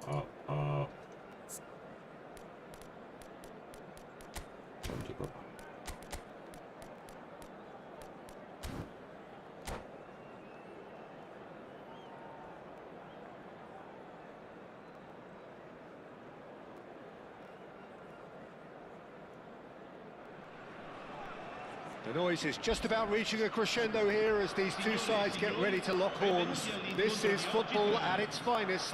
아. 던지고. The noise is just about reaching a crescendo here as these two sides get ready to lock horns. This is football at its finest.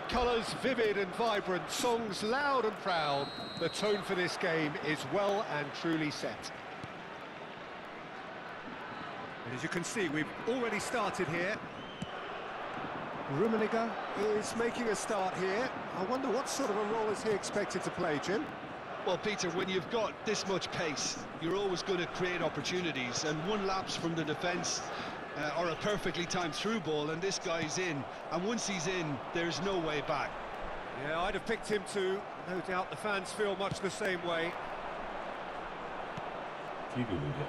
Colours vivid and vibrant, songs loud and proud. The tone for this game is well and truly set. And as you can see, we've already started here. Rummenigge is making a start here. I wonder what sort of a role is he expected to play, Jim? Well, Peter, when you've got this much pace, you're always going to create opportunities, and one lapse from the defence or a perfectly timed through ball, and this guy's in, and once he's in, there's no way back. Yeah, I'd have picked him too. No doubt the fans feel much the same way.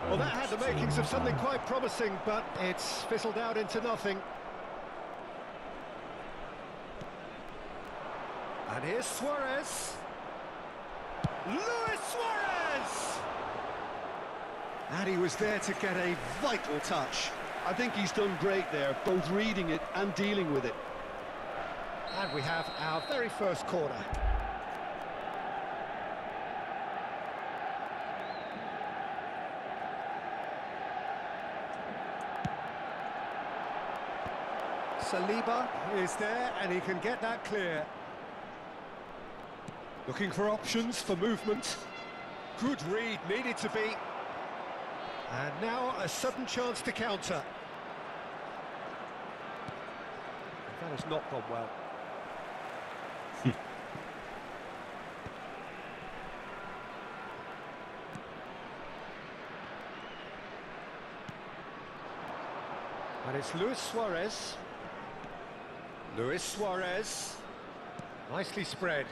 Well, that had the makings of something quite promising, but it's fizzled out into nothing. And here's Suarez. Luis Suarez! And he was there to get a vital touch. I think he's done great there, both reading it and dealing with it. And we have our very first corner. Saliba is there, and he can get that clear. Looking for options for movement. Good read, needed to be. And now a sudden chance to counter. That has not gone well. And it's Luis Suarez. Luis Suarez. Nicely spread.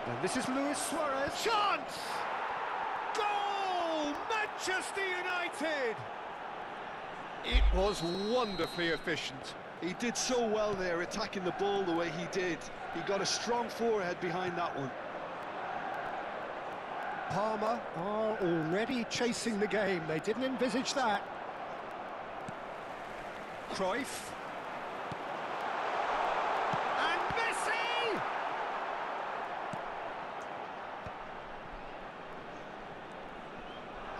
And this is Luis Suarez. Chance! Goal! Manchester United! It was wonderfully efficient. He did so well there, attacking the ball the way he did. He got a strong forehead behind that one. Parma are already chasing the game. They didn't envisage that. Cruyff. And Messi!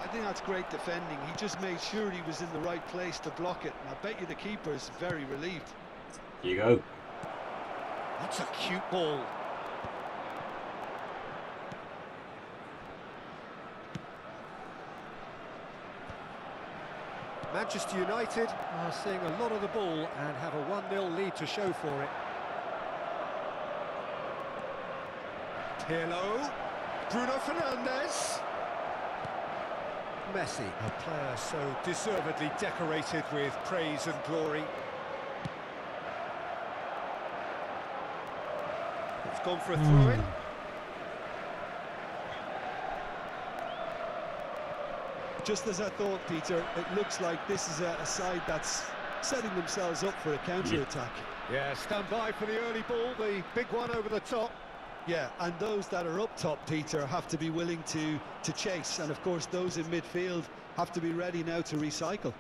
I think that's great defending. He just made sure he was in the right place to block it. And I bet you the keeper's very relieved. Here you go. That's a cute ball. Manchester United are seeing a lot of the ball and have a 1-0 lead to show for it. Pirlo, Bruno Fernandes. Messi, a player so deservedly decorated with praise and glory. It's gone for a throw-in. Just as I thought, Peter, it looks like this is a side that's setting themselves up for a counter-attack. Yeah, stand by for the early ball, the big one over the top. Yeah, and those that are up top, Peter, have to be willing to chase. And, of course, those in midfield have to be ready now to recycle.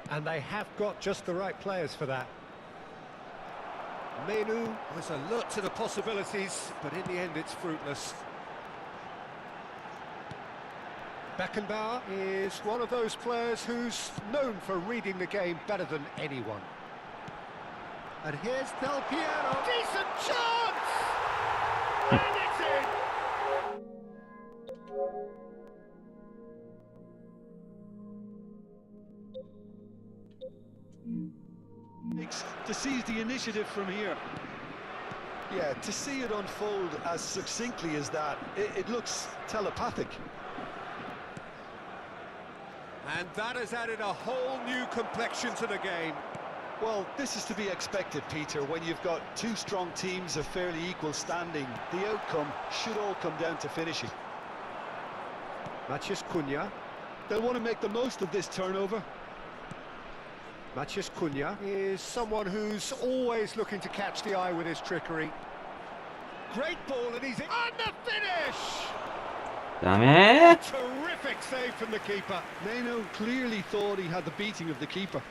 And they have got just the right players for that. Menu was alert to the possibilities, but in the end it's fruitless. Beckenbauer is one of those players who's known for reading the game better than anyone. And here's Del Piero. Decent chance! And it's in! To seize the initiative from here. Yeah, to see it unfold as succinctly as that, it looks telepathic. And that has added a whole new complexion to the game. Well, this is to be expected, Peter, when you've got two strong teams of fairly equal standing. The outcome should all come down to finishing. Matheus Cunha. They'll want to make the most of this turnover. Maciej Cunha is someone who's always looking to catch the eye with his trickery. Great ball, and he's in. And the finish! 그다음에 Terrific save from the keeper. Meno clearly thought he had the beating of the keeper.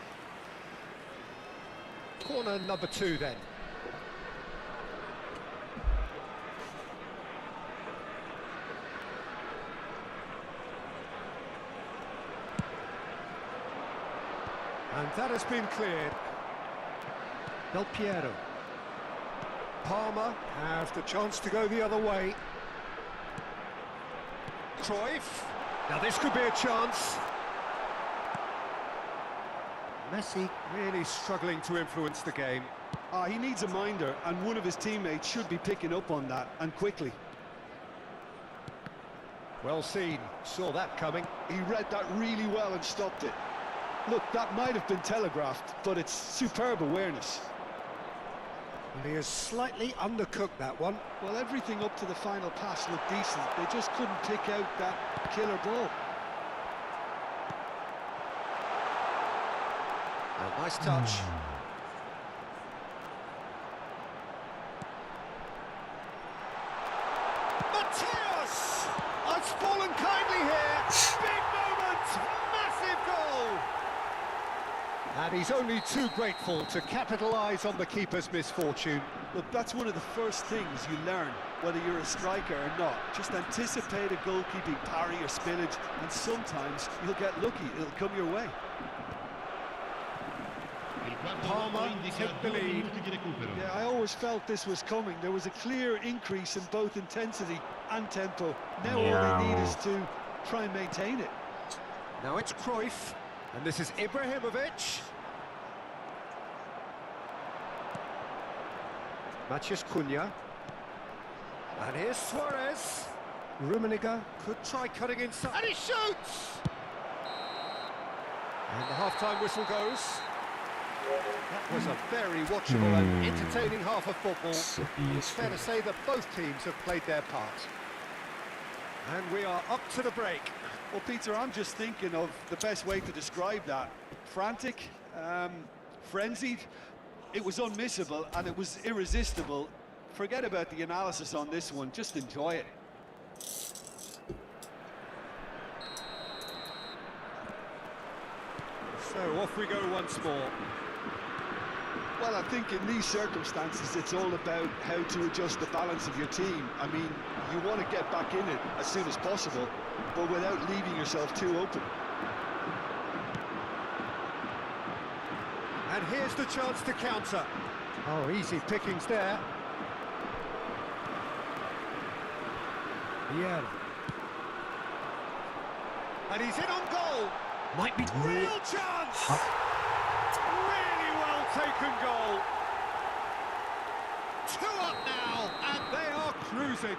Corner number 2 then. And that has been cleared. Del Piero. Palmer have the chance to go the other way. Cruyff. Now this could be a chance. Messi really struggling to influence the game. He needs a minder, and one of his teammates should be picking up on that, and quickly. Well seen, saw that coming. He read that really well and stopped it. Look, that might have been telegraphed, but it's superb awareness. Well, he has slightly undercooked that one. Well, everything up to the final pass looked decent. They just couldn't pick out that killer ball. A nice touch. Mateus! It's fallen kindly here. Big moment, massive goal. And he's only too grateful to capitalise on the keeper's misfortune. Look, that's one of the first things you learn, whether you're a striker or not. Just anticipate a goalkeeping parry or spillage, and sometimes you'll get lucky, it'll come your way. Palmer take the lead. Yeah, I always felt this was coming. There was a clear increase in both intensity and tempo. Now all they need is to try and maintain it. Now it's Cruyff, and this is Ibrahimovic. Maciej Cunha. And here's Suarez. Rummenigge could try cutting inside. And he shoots! And the half-time whistle goes. That was a very watchable and entertaining half of football. It's fair to say that both teams have played their part. And we are up to the break. Well, Peter, I'm just thinking of the best way to describe that. Frantic, frenzied. It was unmissable and it was irresistible. Forget about the analysis on this one, just enjoy it. So off we go once more. Well, I think in these circumstances, it's all about how to adjust the balance of your team. I mean, you want to get back in it as soon as possible, but without leaving yourself too open. And here's the chance to counter. Oh, easy pickings there. Yeah. And he's in on goal. Might be real chance. Really well taken goal. 2 up now, and they are cruising.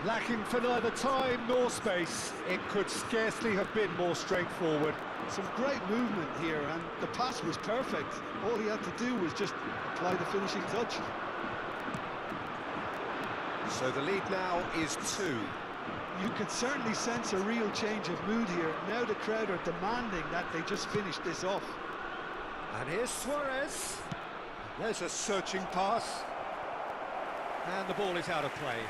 Lacking for neither time nor space. It could scarcely have been more straightforward. Some great movement here, and the pass was perfect. All he had to do was just apply the finishing touch. So the lead now is 2. You could certainly sense a real change of mood here. Now the crowd are demanding that they just finish this off. And here's Suarez. There's a searching pass. And the ball is out of play.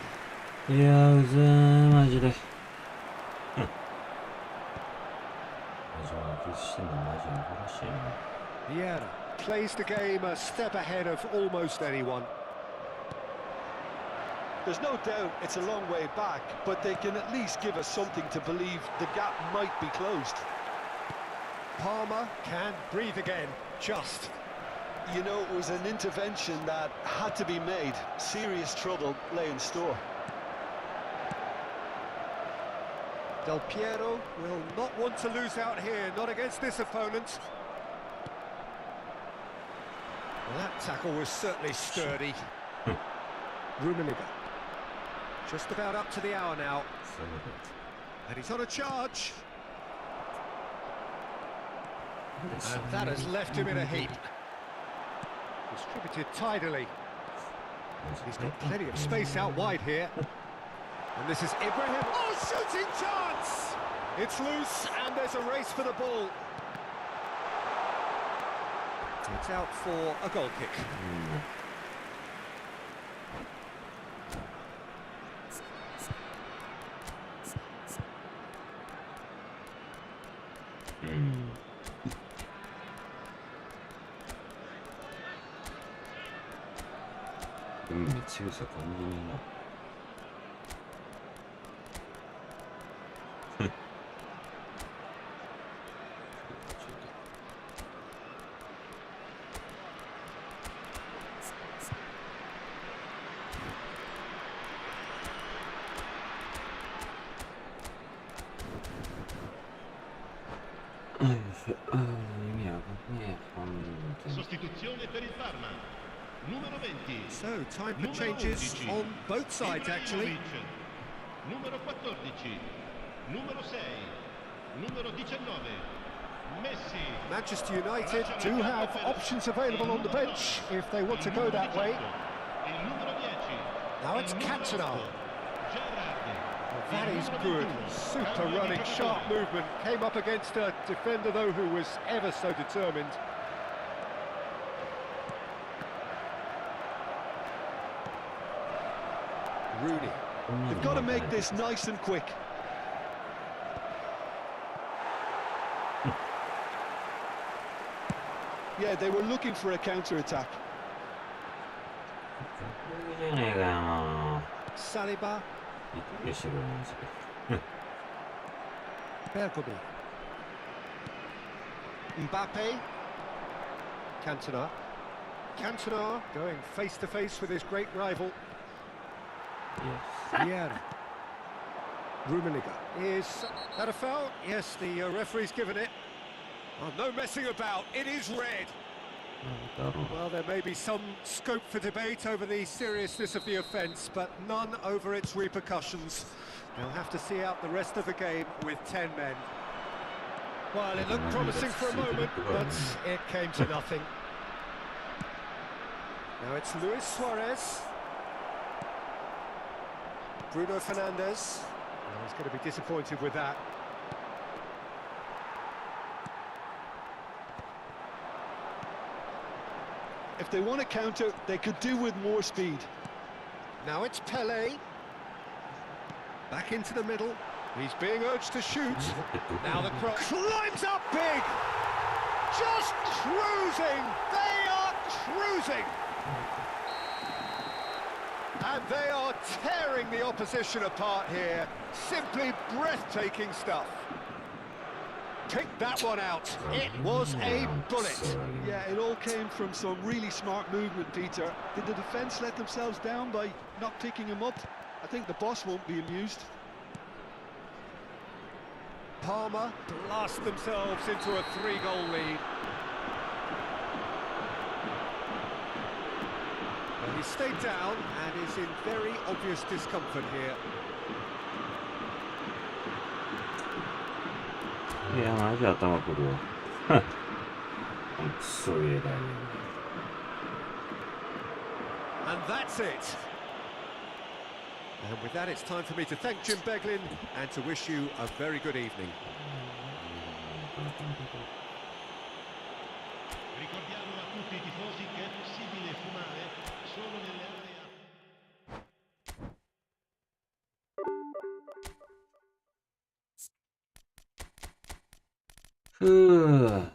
いやうぜーマジでVieira plays the game a step ahead of almost anyone. There's no doubt it's a long way back, but they can at least give us something to believe the gap might be closed. Palmer can breathe again, just. You know, it was an intervention that had to be made. Serious trouble lay in store. Del Piero will not want to lose out here, not against this opponent. Well, that tackle was certainly sturdy. Rummenigge. Just about up to the hour now. And he's on a charge. And that has left him in a heap. Distributed tidily. He's got plenty of space out wide here. And this is Ibrahim. Oh, shooting chance! It's loose, and there's a race for the ball. It's out for a goal kick. 미치겠어 건물이나. Sostituzione per il Parma. Numero 20. So, time for changes on both sides, actually. Numero 14. Numero 6. Numero 19. Messi. Manchester United do have options available on the bench if they want to go that way. Il numero 10. Now it's Cantona. Gerrard. That is good. Super running, sharp movement. Came up against a defender, though, who was ever so determined. Rooney. They've got to make this nice and quick. Yeah, they were looking for a counter-attack. Saliba. 이게 싫어하면서. Bergomi. Mbappe. Cantona. Cantona going face-to-face with his great rival. Vieira. Rummenigge. Is that a foul? Yes, the referee's given it. Oh, no messing about. It is red. Well, there may be some scope for debate over the seriousness of the offence, but none over its repercussions. They'll have to see out the rest of the game with 10 men. Well, it looked promising for a moment, but it came to nothing. Now it's Luis Suarez. Bruno Fernandes. Well, he's going to be disappointed with that. If they want to counter, they could do with more speed. Now it's Pelé. Back into the middle. He's being urged to shoot. Now the cross climbs up big. Just cruising. They are cruising. And they are tearing the opposition apart here. Simply breathtaking stuff. Picked that one out. It was a bullet. Yeah, it all came from some really smart movement, Peter. Did the defence let themselves down by not picking him up? I think the boss won't be amused. Parma blast themselves into a 3-goal lead. Well, he stayed down and is in very obvious discomfort here. 야, 아주 아따마 부러워. 소리에다. And that's it. And with that, it's time for me to thank Jim Beglin and to wish you a very good evening. Ricordiamo a tutti i tifosi che è possibile fumare solo nelle aree. 흐.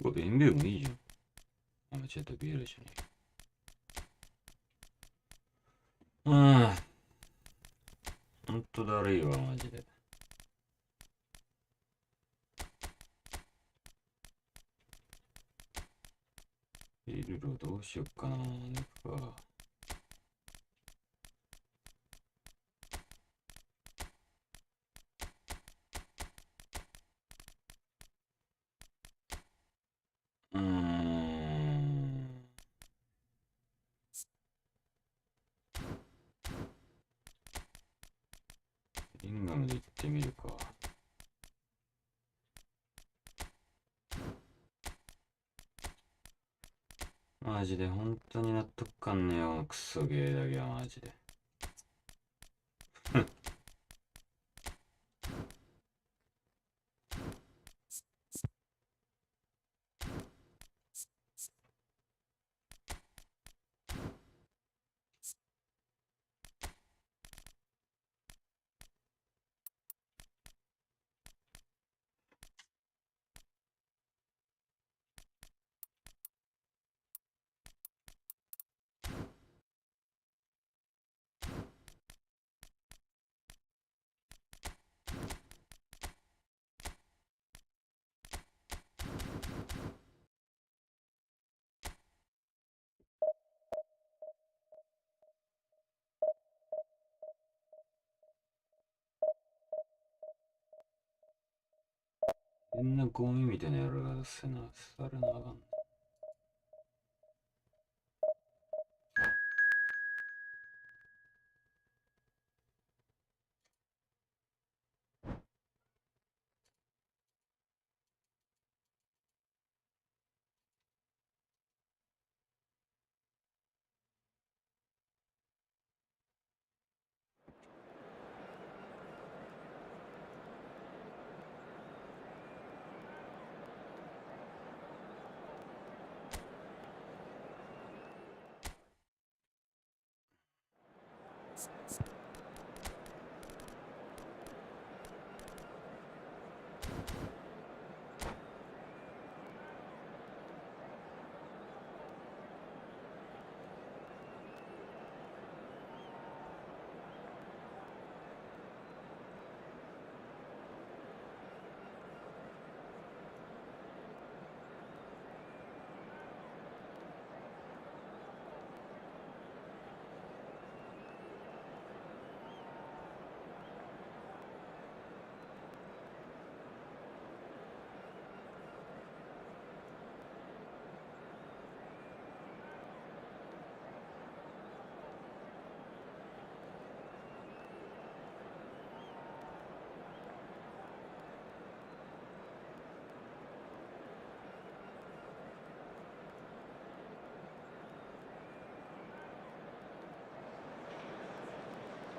Bu benim bir uyuyacağım. Ama çete bir yere şimdi. んとだるいわマジで。ビルロどうしよっかな。抜くか。インガムで行ってみるか。マジで本当に納得感ねえよ、クソゲーだけはマジで。みんなゴミみたいなやるがせな、されなあかん。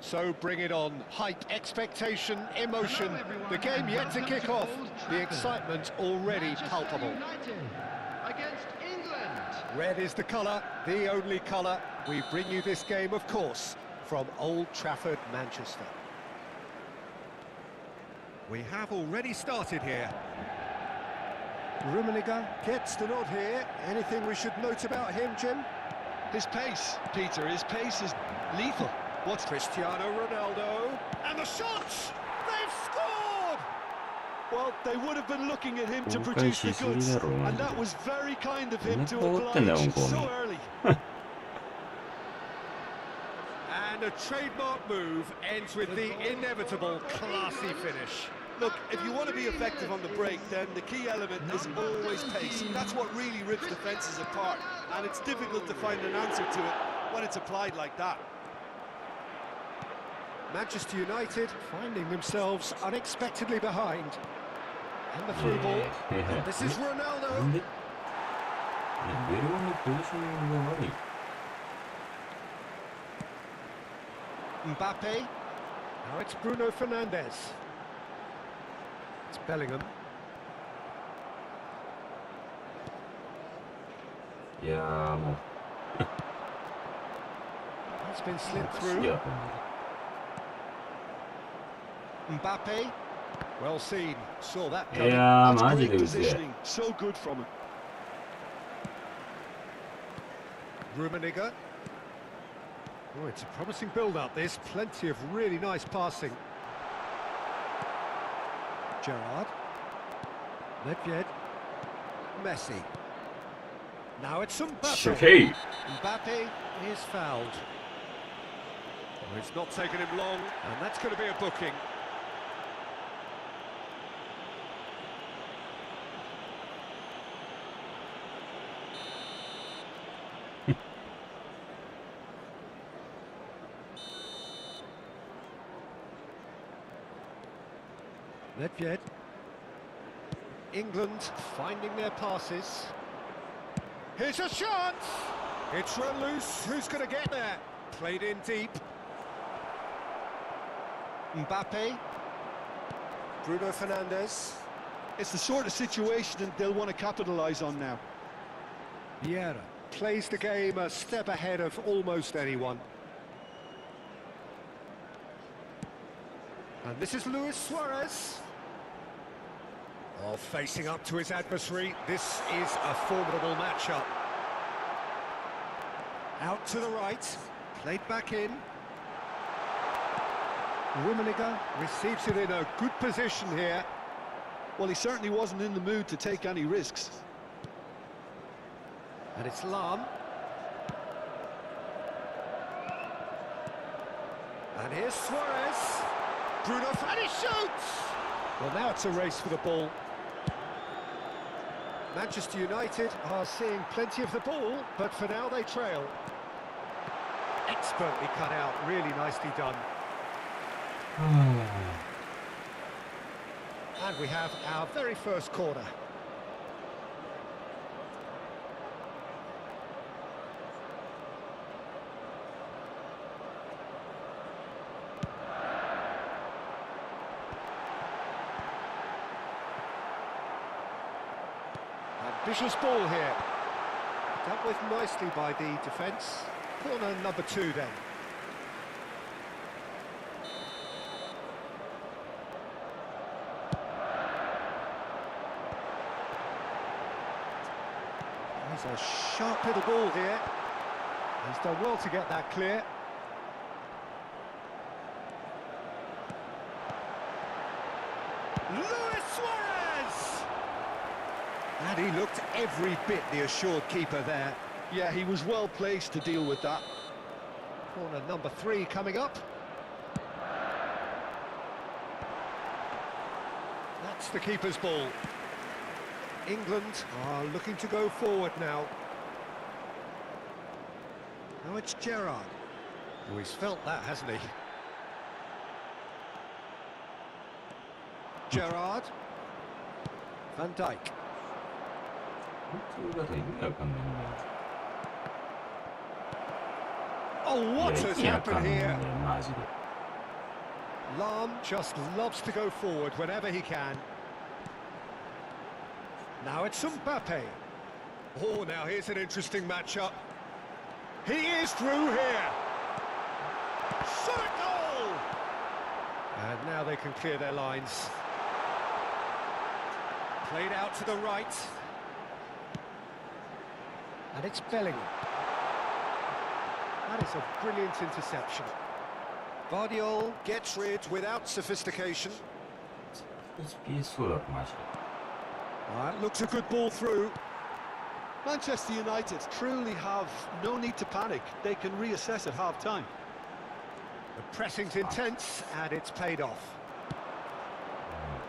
So bring it on. Hype, expectation, emotion. The game yet to kick off. The excitement already palpable. Against England. Red is the colour, the only colour. We bring you this game, of course, from Old Trafford, Manchester. We have already started here. Rummenigge gets the nod here. Anything we should note about him, Jim? His pace, Peter, his pace is lethal. What's Cristiano Ronaldo? And the shots! They've scored! Well, they would have been looking at him to produce the goods, and that was very kind of him to oblige so early. And a trademark move ends with the inevitable classy finish. Look, if you want to be effective on the break, then the key element is always pace. That's what really rips defences apart, and it's difficult to find an answer to it when it's applied like that. Manchester United finding themselves unexpectedly behind. And the through ball. And this is Ronaldo. Mbappe. Now it's Bruno Fernandes. It's Bellingham. Yeah, It's been slipped through. Mbappe, well seen, saw that coming. That's great positioning, so good from him. Oh, it's a promising build-up, this. Plenty of really nice passing. Gerrard. Nedved. Messi. Now it's Mbappe. Okay. Mbappe is fouled. Oh, it's not taken him long, and that's going to be a booking. Nedved. England finding their passes. Here's a chance! It's run loose. Who's going to get there? Played in deep. Mbappe. Bruno Fernandes. It's the sort of situation that they'll want to capitalise on now. Vieira plays the game a step ahead of almost anyone. And this is Luis Suarez. Oh, facing up to his adversary. This is a formidable matchup. Out to the right, played back in. Rummenigge receives it in a good position here. Well, he certainly wasn't in the mood to take any risks. And it's Lahm. And here's Suarez. Bruno, and he shoots! Well, now it's a race for the ball. Manchester United are seeing plenty of the ball, but for now they trail. Expertly cut out, really nicely done. And we have our very first corner. Ambitious ball here. Dealt with nicely by the defence. Corner number 2 then. There's a sharp little ball here. He's done well to get that clear. Luis Suarez! And he looked every bit the assured keeper there. Yeah, he was well placed to deal with that. Corner number 3 coming up. That's the keeper's ball. England are looking to go forward now. Now it's Gerrard. Oh, he's felt that, hasn't he? Gerrard. Van Dijk. 둘다 다 있네, 약간. Oh, what has happened here? 맞아. Lahm just loves to go forward whenever he can. Now it's Mbappe. Oh, now here's an interesting matchup. He is through here. Shot a goal! And now they can clear their lines. Played out to the right. And it's Bellingham. That is a brilliant interception. Guardiola gets rid without sophistication. 스피스라 맞아. That looks a good ball through. Manchester United truly have no need to panic. They can reassess at half-time. The pressing's intense, and it's paid off.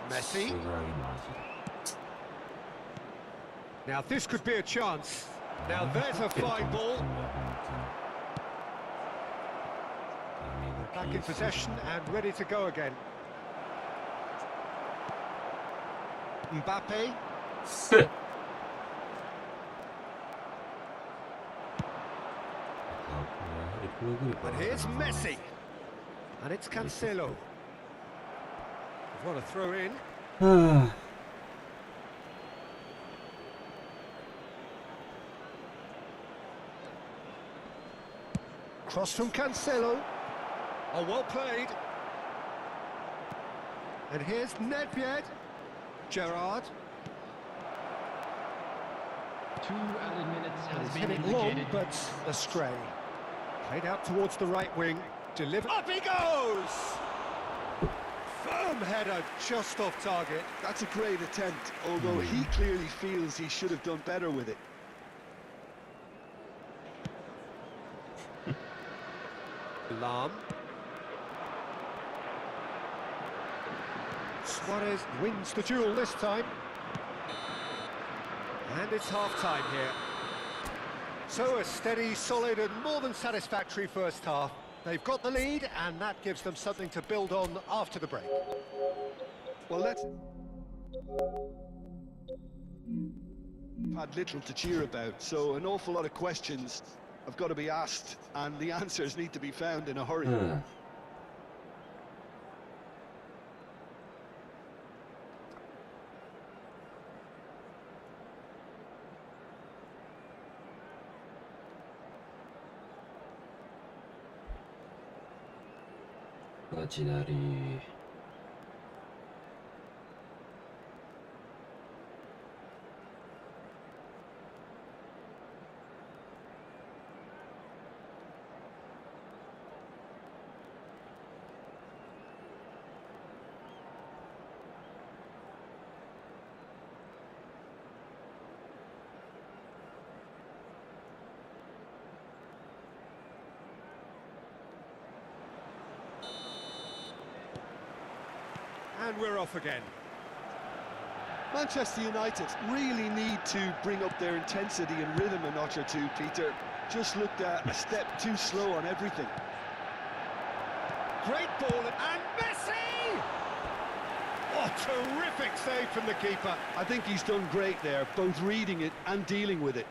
Messi. Now this could be a chance. Now there's a fine ball. Back in possession and ready to go again. Mbappe. And here's Messi. And it's Cancelo. What a throw in. Cross from Cancelo. Oh, well played. And here's Nedved. Gerrard. 2 added minutes has He's been hit it long, indicated. but astray. Played out towards the right wing. Deliver. Up he goes! Firm header, just off target. That's a great attempt, although he clearly feels he should have done better with it. Lam. Suarez wins the duel this time. And it's half-time here. So a steady, solid and more than satisfactory first half. They've got the lead and that gives them something to build on after the break. Well, let's... had little to cheer about, so an awful lot of questions have got to be asked and the answers need to be found in a hurry. 지나리 And we're off again. Manchester United really need to bring up their intensity and rhythm a notch or two, Peter. Just looked a step too slow on everything. Great ball, and Messi! Oh, terrific save from the keeper. I think he's done great there, both reading it and dealing with it.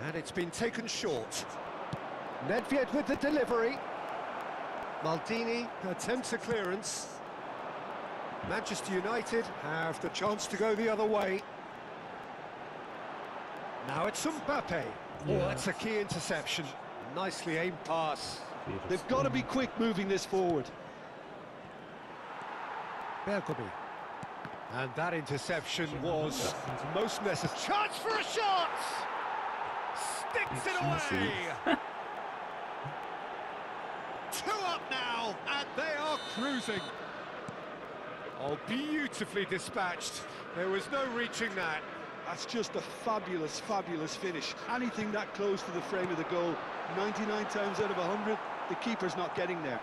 And it's been taken short. Nedved with the delivery. Maldini attempts a clearance. Manchester United have the chance to go the other way. Now it's Mbappe. Oh, that's a key interception. Nicely aimed pass. They've got to be quick moving this forward. Bergomi. And that interception was most necessary. Chance for a shot! Sticks it away! 2 up now, and they are cruising. Oh, beautifully dispatched. There was no reaching that. That's just a fabulous, fabulous finish. Anything that close to the frame of the goal, 99 times out of 100, the keeper's not getting there.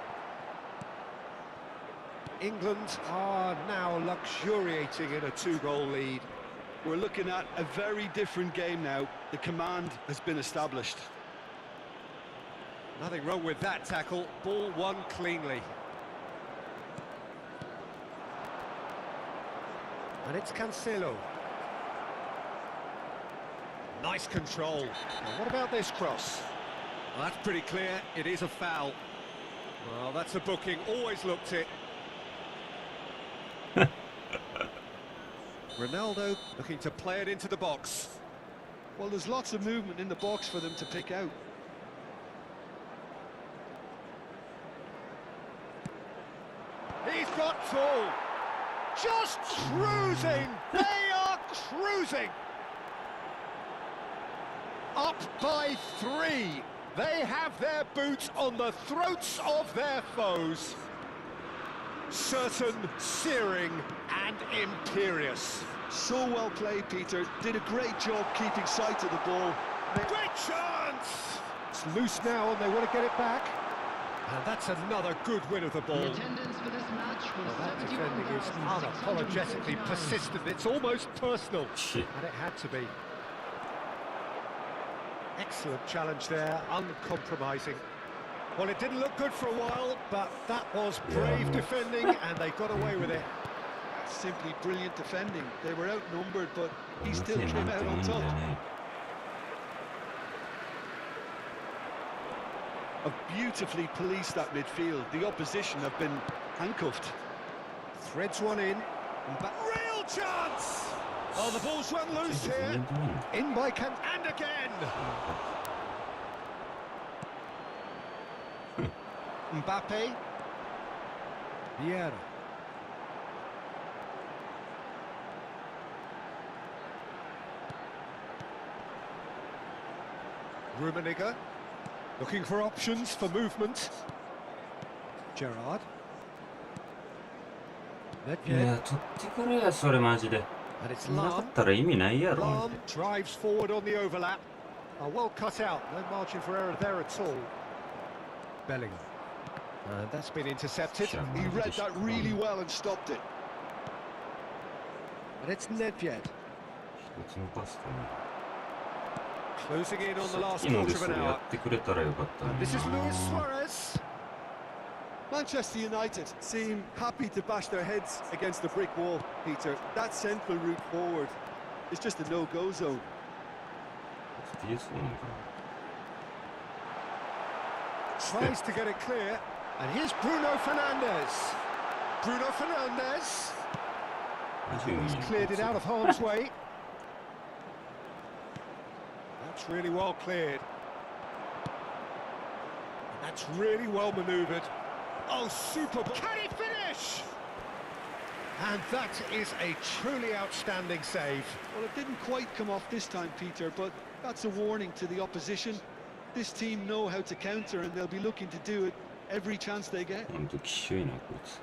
England are now luxuriating in a 2-goal lead. We're looking at a very different game now. The command has been established. Nothing wrong with that tackle. Ball won cleanly. And it's Cancelo. Nice control. Now what about this cross? Well, that's pretty clear. It is a foul. Well, that's a booking. Always looked it. Ronaldo looking to play it into the box. Well, there's lots of movement in the box for them to pick out. He's got full. Just cruising. They are cruising. Up by 3. They have their boots on the throats of their foes. Certain, searing and imperious. So well played, Peter. Did a great job keeping sight of the ball. Great chance! It's loose now and they want to get it back. And that's another good win of the ball. The attendance for this match was Well, that defending is unapologetically persistent. It's almost personal. Shit. And it had to be. Excellent challenge there, uncompromising. Well, it didn't look good for a while, but that was brave defending, and they got away with it. Simply brilliant defending. They were outnumbered, but he still came out on top. Have beautifully policed that midfield. The opposition have been handcuffed. Threads one in, but real chance! Oh, the ball's run loose here. In by Kant, and again! Mbappe. Vieira. Rummenigge. Looking for options for movement. Gerrard. いや、取ってくれや、それマジで。 And it's なかっ Lam. たら意味ないやろ。 Lam drives forward on the overlap. Well cut out, no margin for error there at all. Bellingham. And that's been intercepted. He read that really well and stopped it. And it's Nedved. 一つのパスかな。 Closing in on the さ last っきの quarter で of そ an れや hour. ってくれたらよかったの And に this is な Luis Suarez. Manchester United seem happy to bash their heads against the brick wall, Peter. That central route forward is just a no-go zone. スピースなのか Tries to get it clear. And here's Bruno Fernandes. Bruno Fernandes. な。 He's cleared it out of harm's way. That's really well cleared. And that's really well manoeuvred. Oh, super! Can he finish? And that is a truly outstanding save. Well, it didn't quite come off this time, Peter, but that's a warning to the opposition. This team know how to counter, and they'll be looking to do it every chance they get. ほんときしょいなこいつ。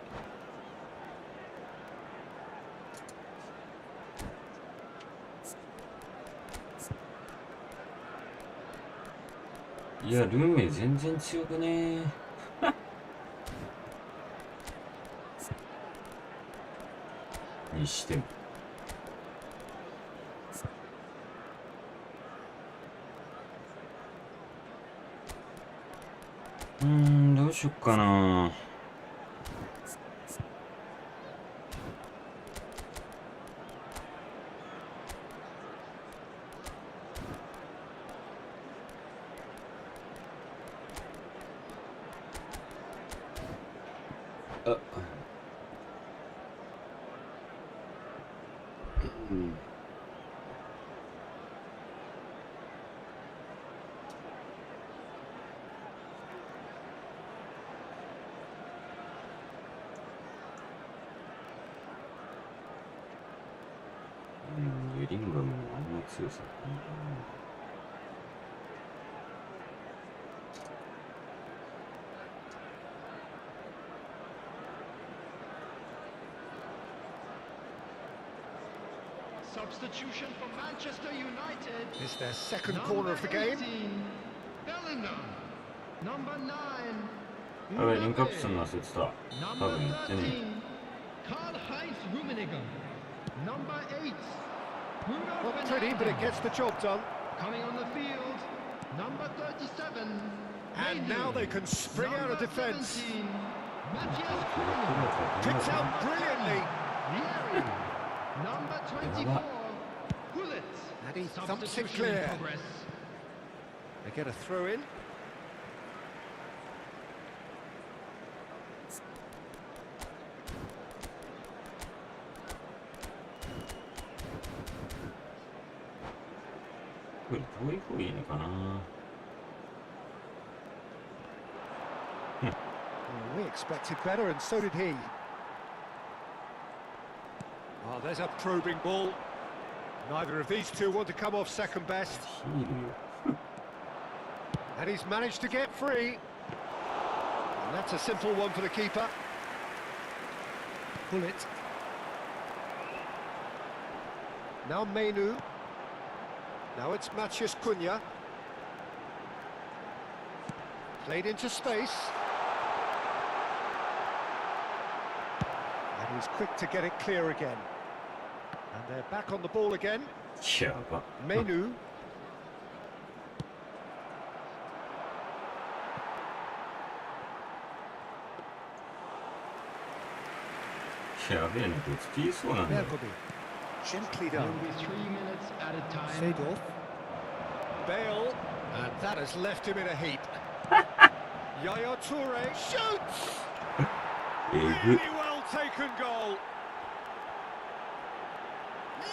いや、ルンメ全然強くねー。にしても。どうしよっかな。あ、ユリンガムのあんな強さ。Substitution for Manchester United. It's their second corner of the game. Bellingham. Number 9. やばい、リンクアップするの忘れてた。多 Number 分やってね 13. Karl-Heinz Rummenigge. Number 8. Bruno Not pretty, but it gets the job done. Coming on the field. Number 37. And now they can spring out of defence. 17. Matthias Cunha. Picked out brilliantly. Vieri. Number 24. Gullit. And he thumps it Substitution in clear. progress. They get a throw in.これどういう方がいいのかな。Well, we expected better, and so did he. Oh, there's a probing ball. Neither of these two want to come off second best. ヒールよ。 And he's managed to get free. And that's a simple one for the keeper. Bullet. Now Menu. Now it's Matthias Cunha. Played into space. And he's quick to get it clear again. And they're back on the ball again. やば。 Menu. やべえな、こいつピーそうなんだよ。 Bergobi. Gently Will done. be 3 minutes at a time. Seedorf. Bale. And that has left him in a heap. Yaya Toure shoots! えぐ。 Really well taken goal.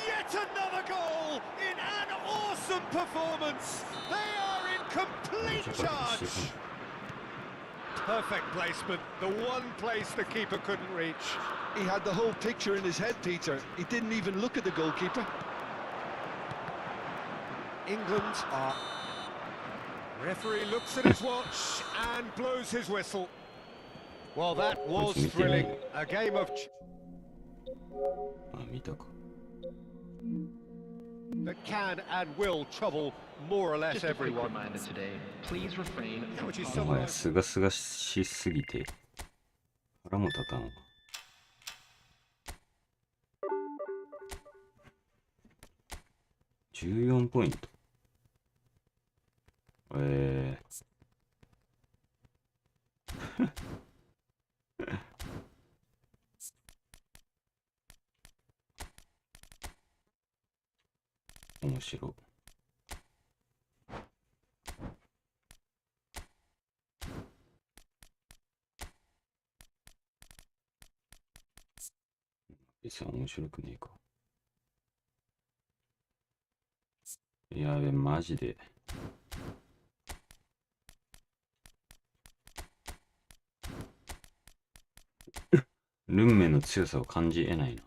Yet another goal in an awesome performance. They are in complete ちょっと待って charge. Perfect placement, the one place the keeper couldn't reach. He had the whole picture in his head, Peter. He didn't even look at the goalkeeper. England are... Referee looks at his watch and blows his whistle. Well, that was thrilling. A game of... あ、見たか。 that can and will trouble more or less Just a quick everyone. reminder today, please refrain Yeah, from which is お前 summarised. すがすがしすぎて腹も立たんわ。14ポイント。面白い。別に面白くねえか。やべ、マジで。ルンメの強さを感じ得ないな。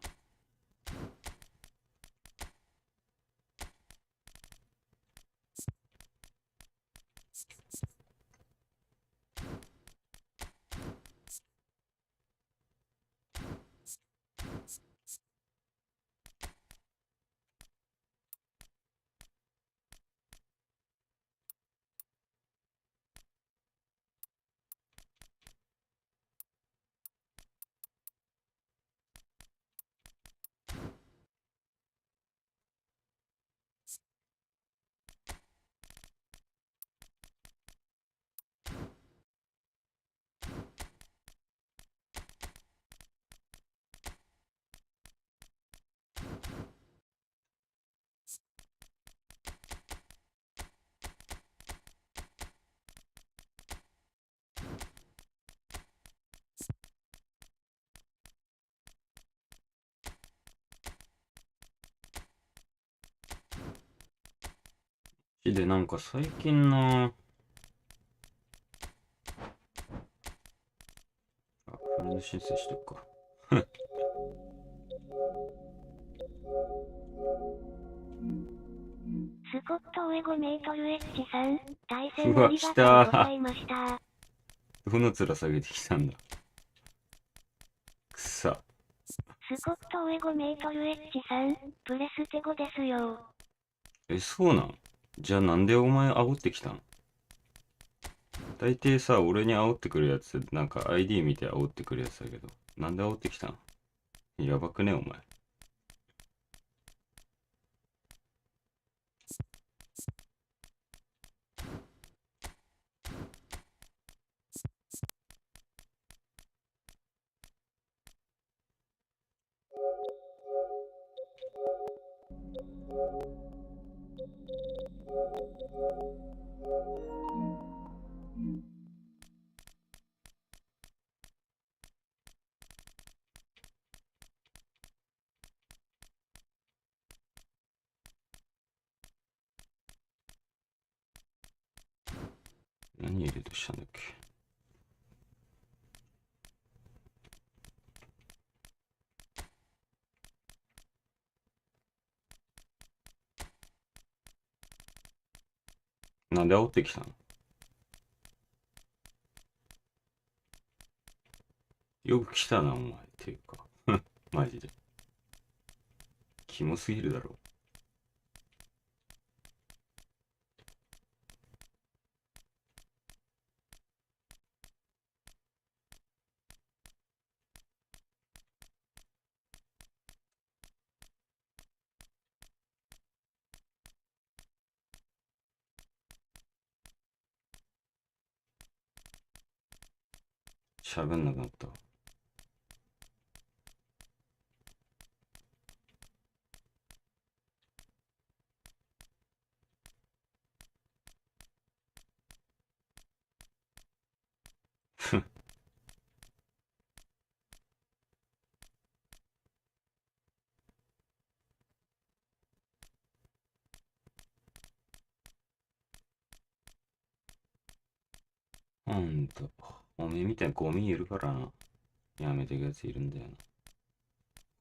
で、なんか最近なあ、フレンド申請しとくか。スコット上5メートル H3、対戦ありがとうございました。どの面下げてきたんだ。くさ。スコット上5メートル H3、プレステ5ですよ。そうなん？じゃあなんでお前煽ってきたん？大抵さ、俺に煽ってくるやつ、なんか ID 見て煽ってくるやつだけど、なんで煽ってきたん？やばくね、お前。何入れとしたんだっけ。なんで煽ってきたの？よく来たな、お前。っていうか。マジで。キモすぎるだろ。喋んなくなった。ほんと、おめえみたいにゴミいるからな。やめてくやついるんだよな。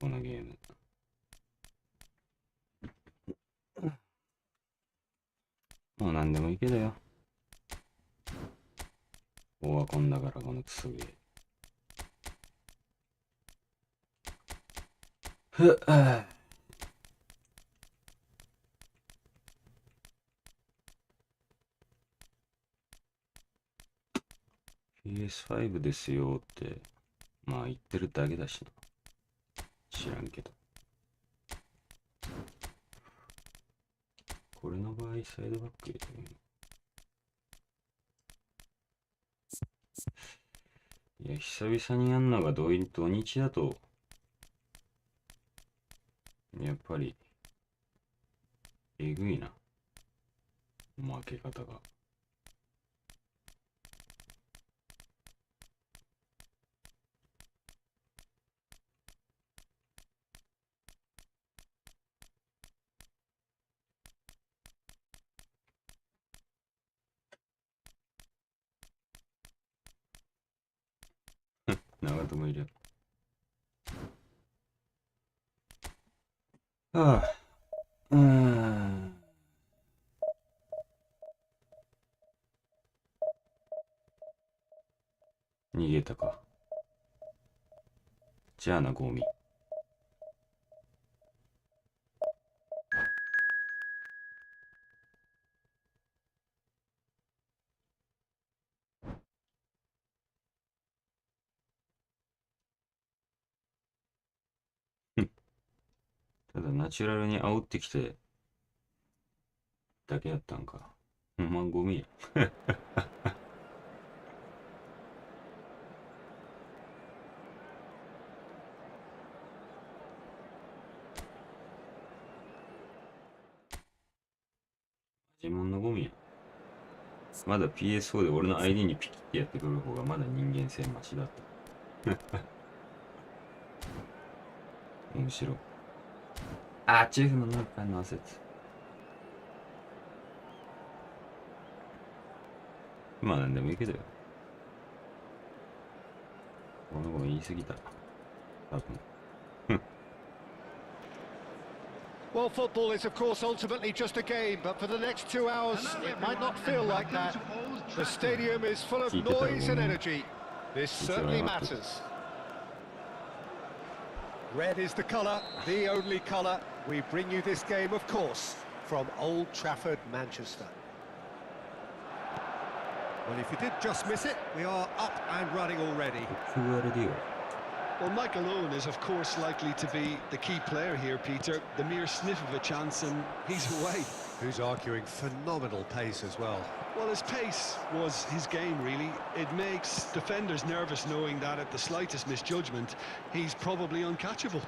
このゲーム。もう何でもいいけどよ。オワコンだからこのクソゲー。ふっ、PS5 ですよって、まあ言ってるだけだしな。知らんけど。これの場合、サイドバック入れてもいいの？いや、久々にやんのが土日だと、やっぱり、えぐいな。負け方が。長友いる。はあ、逃げたか。じゃあな、ゴミ。ただナチュラルに煽ってきてだけやったんか。ほんまゴミや。自分のゴミや。まだ PS4 で俺の ID にピキってやってくる方がまだ人間性マシだった。面白い。あ、チーフの中の説。まあなんでもいいけどよ。この子言い過ぎた。多分。Well, football is, of course, ultimately just a game, but for the next 2 hours, it might not feel like that. The stadium is full of noise and energy. This certainly matters. Red is the colour, the only colour. We bring you this game, of course, from Old Trafford, Manchester. Well, if you did just miss it, we are up and running already. Well, Michael Owen is, of course, likely to be the key player here, Peter. The mere sniff of a chance and he's away. Who's arguing phenomenal pace as well. Well, his pace was his game, really. It makes defenders nervous knowing that at the slightest misjudgment, he's probably uncatchable.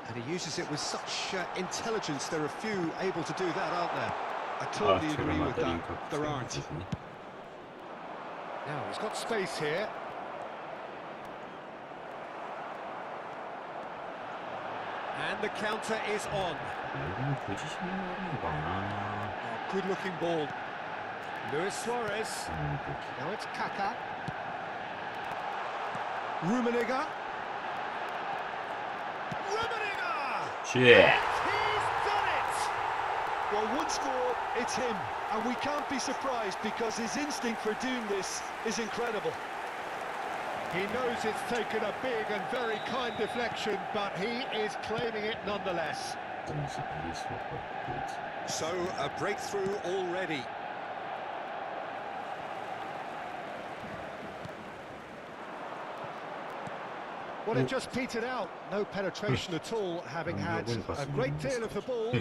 And he uses it with such intelligence. There are few able to do that, aren't there? I totally agree with that. There aren't. Now, he's got space here. And the counter is on. Good looking ball. Luis Suarez. Now it's Kaká. Rummenigge. Shit. He's done it! Well, once more, it's him. And we can't be surprised because his instinct for doing this is incredible. He knows it's taken a big and very kind deflection, but he is claiming it nonetheless. So, a breakthrough already. Well, it just petered out. No penetration at all, having had a great deal of the ball.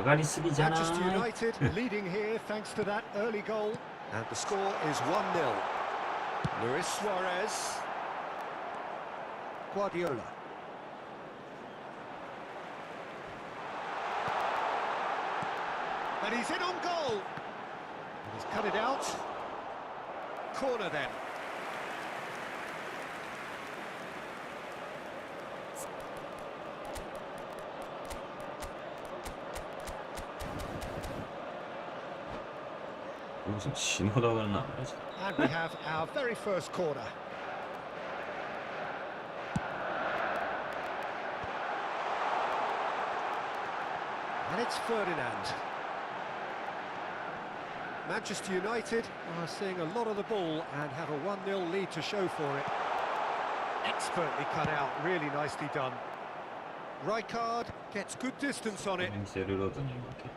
Manchester United leading here thanks to that early goal. And the score is 1-0. Luis Suarez. Guardiola. And he's in on goal. And he's cut it out. Corner then. 무슨 신호다 그러나 말이지. And we have our very first corner. And it's Ferdinand. Manchester United are seeing a lot of the ball and have a 1-0 lead to show for it. Expertly cut out, really nicely done. Rijkaard gets good distance on it. セルロードに負け。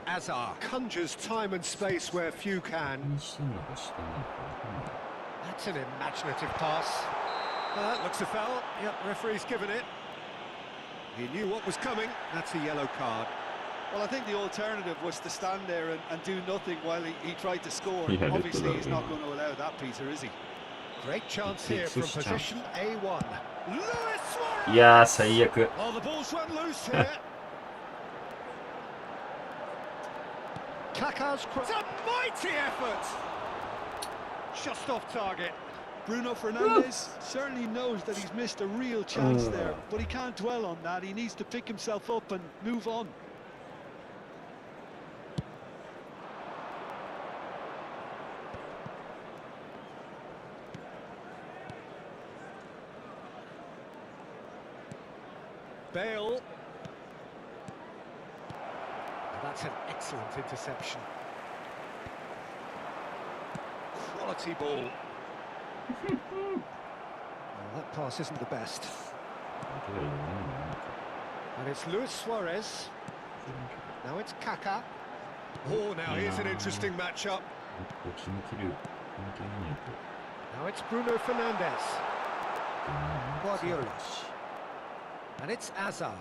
Azar conjures time and space where few can. 何してんのかしてんのかわかんない。 That's an imaginative pass. Looks a foul. Yep, referee's given it. He knew what was coming. That's a yellow card. Well, I think the alternative was to stand there and do nothing while he tried to score. Yeah, Obviously, he's not going to allow that, Peter, is he? Great chance here from position A1. Luis Suarez! いやー最悪。 Oh, the ball's run loose here. Kaká's cross. It's a mighty effort. Just off target. Bruno Fernandes certainly knows that he's missed a real chance there, but he can't dwell on that. He needs to pick himself up and move on. Bale. And that's an excellent interception. Quality ball. Well, that pass isn't the best. And it's Luis Suarez. Now it's Kaká. Oh, now here's an interesting matchup. Now it's Bruno Fernandes. Guardiola. And it's Azar.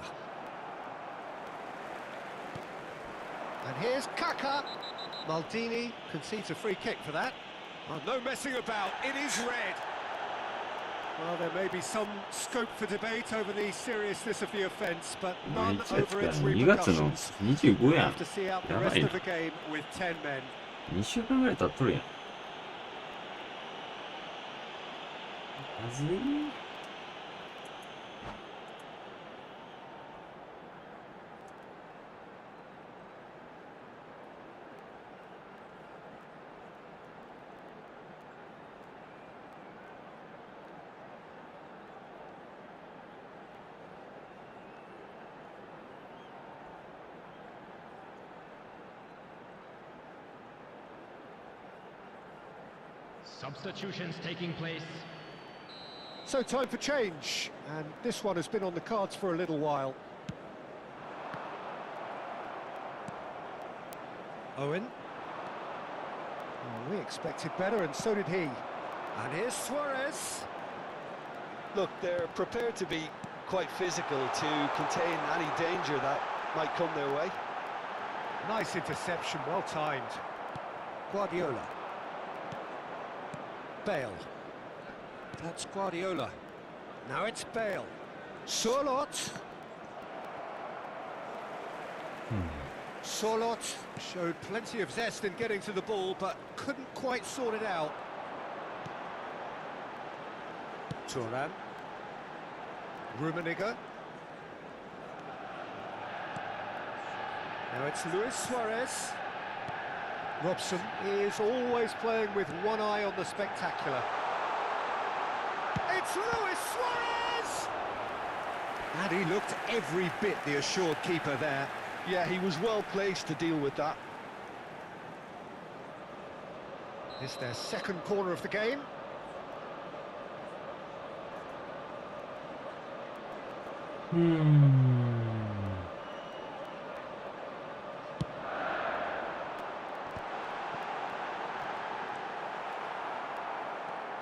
And here's Kaká. Maldini concedes a free kick for that. Oh, no messing about, it is red. Well, there may be some scope for debate over the seriousness of the offence, but none over its repercussions. We'll have to see out the rest of the game with 10 men. 2週間ぐらい経っとるやん。まずい。Substitutions taking place. So time for change, and this one has been on the cards for a little while. Owen. Oh, we expected better, and so did he. And here's Suarez. Look, they're prepared to be quite physical to contain any danger that might come their way. Nice interception, well timed. Guardiola. Bale. That's Guardiola. Now it's Bale. Sorloth. Sorloth showed plenty of zest in getting to the ball, but couldn't quite sort it out. Thuram. Rummenigge. Now it's Luis Suarez. Robson is always playing with one eye on the spectacular. It's Luis Suarez! And he looked every bit the assured keeper there. Yeah, he was well placed to deal with that. It's their second corner of the game.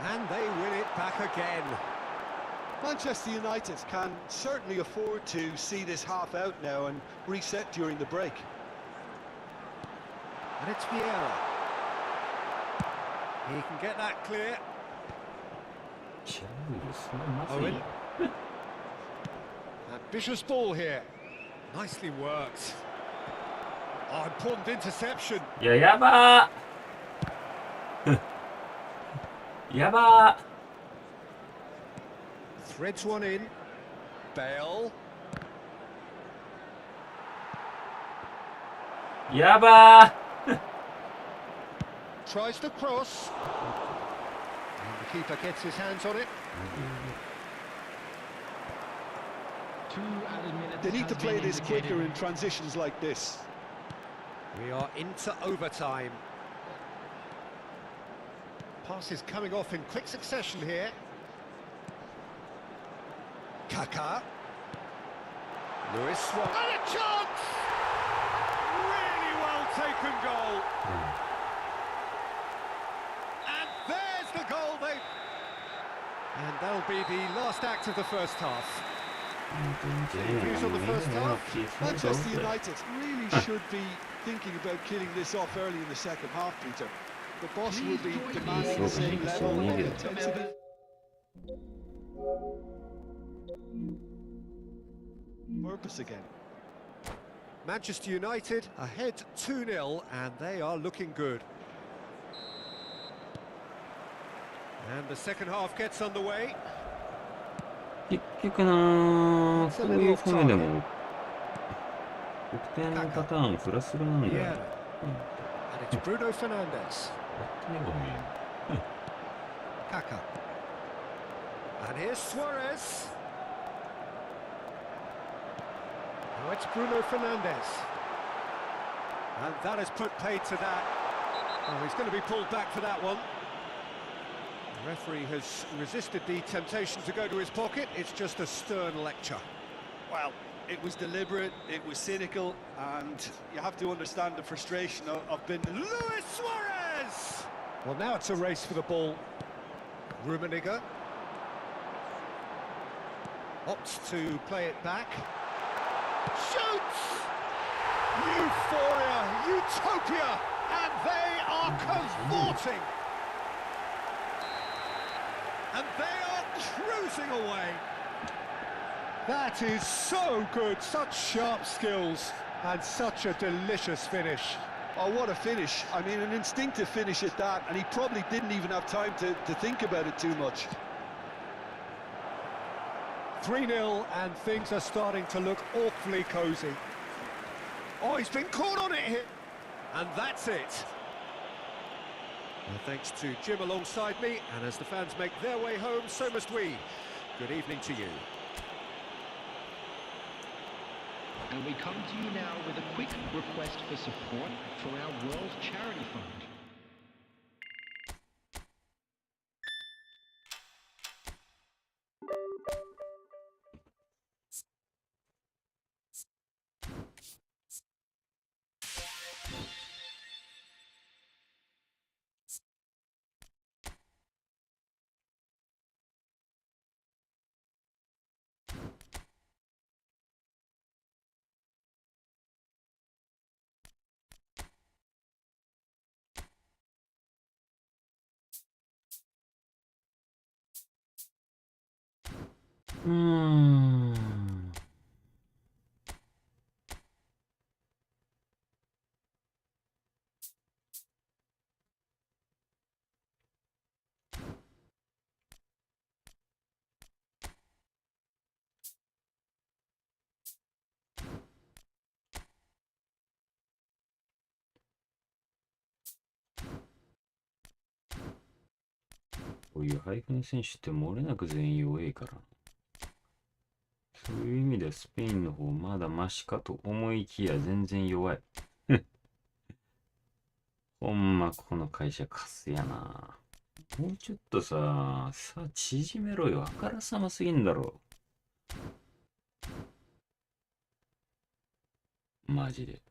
And they win it back again. Manchester United can certainly afford to see this half out now and reset during the break. And it's Vieira. He can get that clear. Owen. Ambitious ball here. Nicely worked. Oh, important interception. いや、やばーやば Threads one in. Bale. ーやばー tries the cross. And the keeper gets his hands on it. 2 added minutes. They need has to play been this indicated. quicker in transitions like this. We are into overtime. Passes coming off in quick succession here. Kaká. Lewis Swan. And a chance! Really well taken goal. And there's the goal, and that'll be the last act of the first half. Views on the first half? Manchester United really should be thinking about killing this off early in the second half, Peter. The boss will be demanding the same level of intensity. Purpose again. Manchester United ahead 2-0, and they are looking good. And the second half gets underway. 結局な、こういう船でも得点のパターンフラフラなんだよ。 And it's Bruno Fernandes. やってみれば見える。 Kaká. And here's Suarez. Now it's Bruno Fernandes. And that has put paid to that. Oh, he's going to be pulled back for that one. The referee has resisted the temptation to go to his pocket. It's just a stern lecture. Well, it was deliberate, it was cynical, and you have to understand the frustration of being... Luis Suarez! Well, now it's a race for the ball. Rummenigge opts to play it back. Shoots! Euphoria, utopia, and they are cavorting. And they are cruising away. That is so good, such sharp skills, and such a delicious finish. Oh, what a finish. I mean, an instinctive finish at that, and he probably didn't even have time to think about it too much. 3-0, and things are starting to look awfully cosy. Oh, he's been caught on it here. And that's it. Well, thanks to Jim alongside me, and as the fans make their way home, so must we. Good evening to you. And we come to you now with a quick request for support for our World Charity Fund. Hmm. こういう配下の選手って漏れなく全員弱いから。そういう意味ではスペインの方まだマシかと思いきや全然弱い。ほんまこの会社カスやな。もうちょっとさ縮めろよ。あからさますぎんだろ。マジで。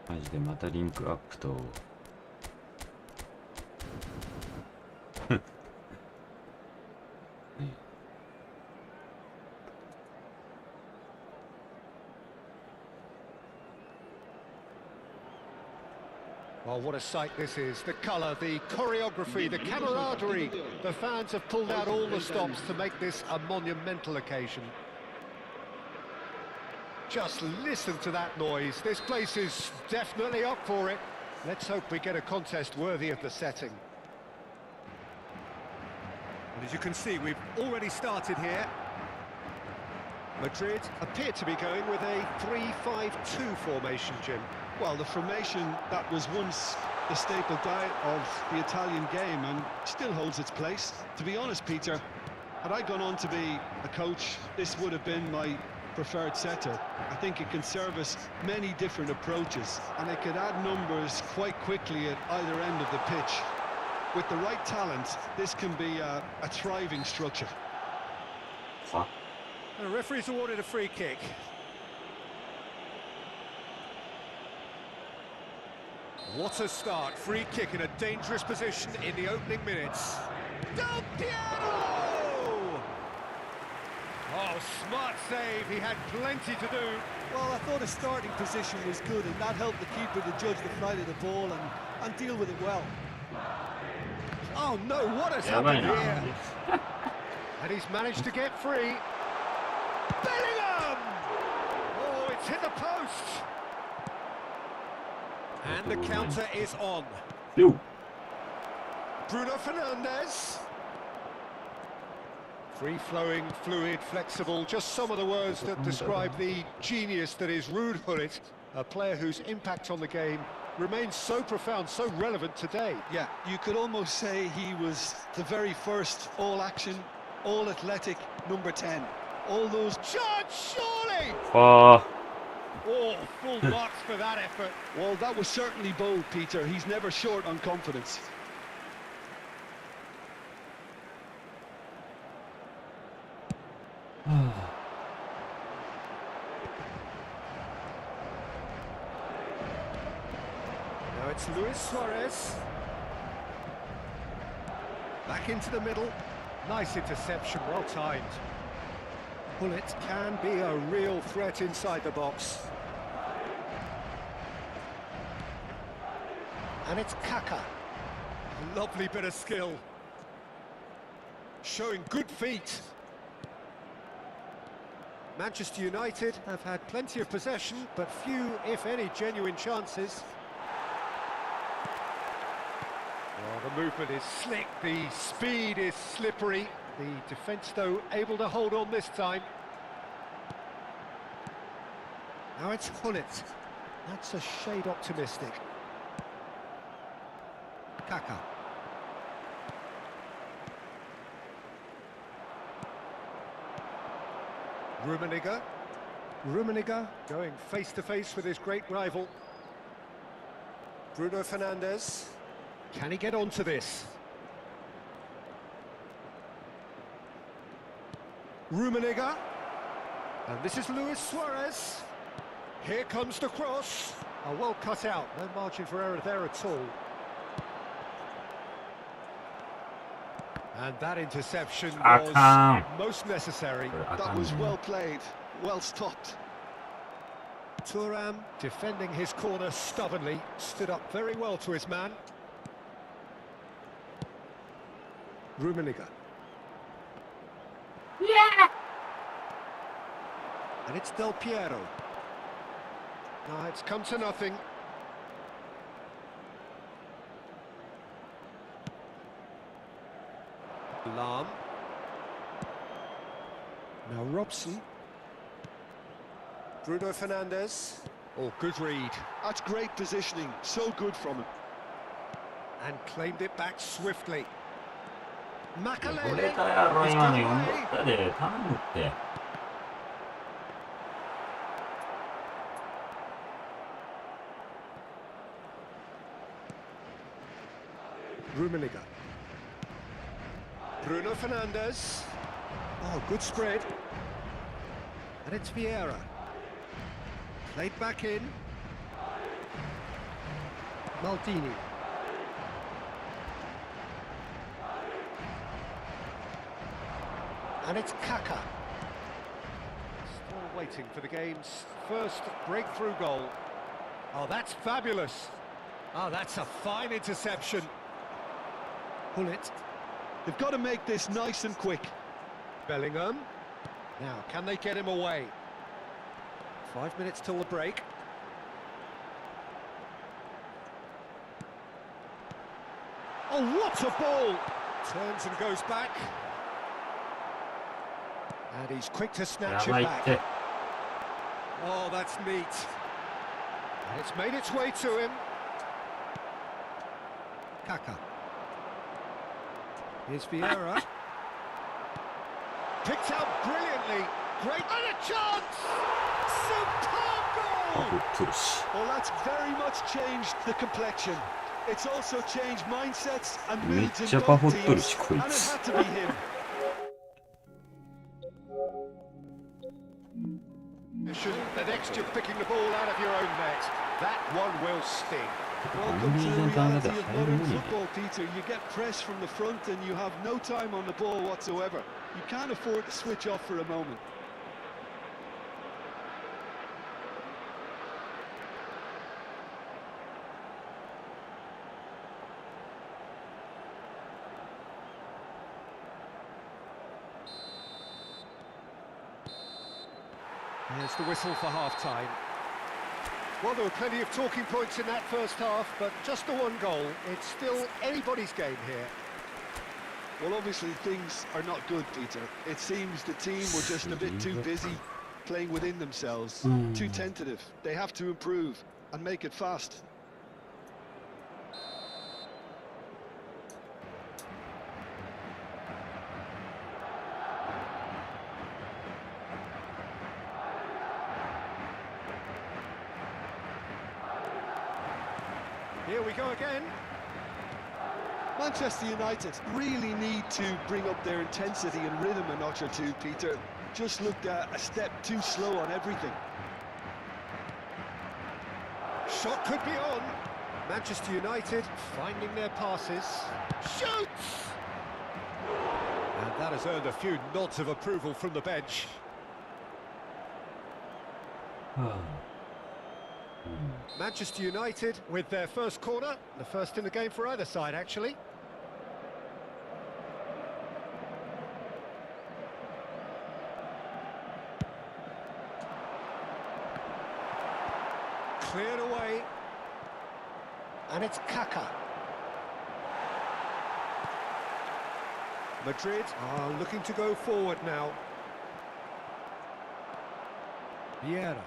マジでまたリンクアップとWell, what a sight this is. The colour, the choreography, the camaraderie. The fans have pulled out all the stops to make this a monumental occasion. Just listen to that noise. This place is definitely up for it. Let's hope we get a contest worthy of the setting. And as you can see, we've already started here. Madrid appear to be going with a 3-5-2 formation, Jim. Well, the formation that was once the staple diet of the Italian game and still holds its place. To be honest, Peter, had I gone on to be a coach, this would have been my preferred setter. I think it can service many different approaches and it could add numbers quite quickly at either end of the pitch. With the right talent, this can be a thriving structure. Huh? The referee's awarded a free kick. What a start. Free kick in a dangerous position in the opening minutes. Del Piero! Oh, smart save. He had plenty to do. Well, I thought his starting position was good, and that helped the keeper to judge the flight of the ball and deal with it well. Oh no, what has happened here? And he's managed to get free. Bellingham! Oh, it's hit the post. And the counter is on. Yo. Bruno Fernandes. Free-flowing, fluid, flexible, just some of the words that describe the genius that is Ruud Gullit, a player whose impact on the game remains so profound, so relevant today. Yeah, you could almost say he was the very first all-action, all-athletic number 10. All those... Shot, surely! Ah. Oh, full marks for that effort. Well, that was certainly bold, Peter. He's never short on confidence. Now it's Luis Suarez. Back into the middle. Nice interception, well timed. Gullit can be a real threat inside the box. And it's Kaka. A lovely bit of skill. Showing good feet. Manchester United have had plenty of possession, but few, if any, genuine chances. Well, the movement is slick, the speed is slippery. The defence, though, able to hold on this time. Now it's Gullit. That's a shade optimistic. Kaka. Rummenigge going face-to-face with his great rival. Bruno Fernandes. Can he get onto this? Rummenigge. And this is Luis Suarez. Here comes the cross. Oh, well cut out. No margin for error there at all. And that interception was most necessary. That was well played, well stopped. Thuram defending his corner stubbornly, stood up very well to his man. Rummenigge. Yeah! And it's Del Piero. No, it's come to nothing. Lam. Now Robson. Bruno Fernandes. Oh, good read. That's great positioning, so good from him. And claimed it back swiftly. こ Makalele れだやろ is 今 got ね、思 away. ったで、頼むって。Rummenigge. Bruno Fernandes. Oh, good spread. And it's Vieira. Played back in. Maldini. And it's Kaka. Still waiting for the game's first breakthrough goal. Oh, that's fabulous. Oh, that's a fine interception. Pull it. They've got to make this nice and quick. Bellingham. Now, can they get him away? 5 minutes till the break. Oh, what a ball! Turns and goes back. And he's quick to snatch it back. Oh, that's neat. And it's made its way to him. Kaka. Here's Vieira. Picked out brilliantly. Great. And a chance! Superb goal! Well, that's very much changed the complexion. It's also changed mindsets and moods in both teams. And it had to be him. The next you're picking the ball out of your own net. That one will sting. Welcome to the reality of modern football, Peter. You get press from the front and you have no time on the ball whatsoever. You can't afford to switch off for a moment. Here's the whistle for half-time. Well, there were plenty of talking points in that first half, but just the one goal. It's still anybody's game here. Well, obviously things are not good, Peter. It seems the team were just a bit too busy playing within themselves, too tentative. They have to improve and make it fast. Here we go again. Manchester United really need to bring up their intensity and rhythm a notch or two, Peter. Just looked a step too slow on everything. Shot could be on. Manchester United finding their passes. Shoots! And that has earned a few nods of approval from the bench. Manchester United with their first corner, the first in the game for either side, actually. Cleared away. And it's Kaka. Madrid are looking to go forward now. Vieira.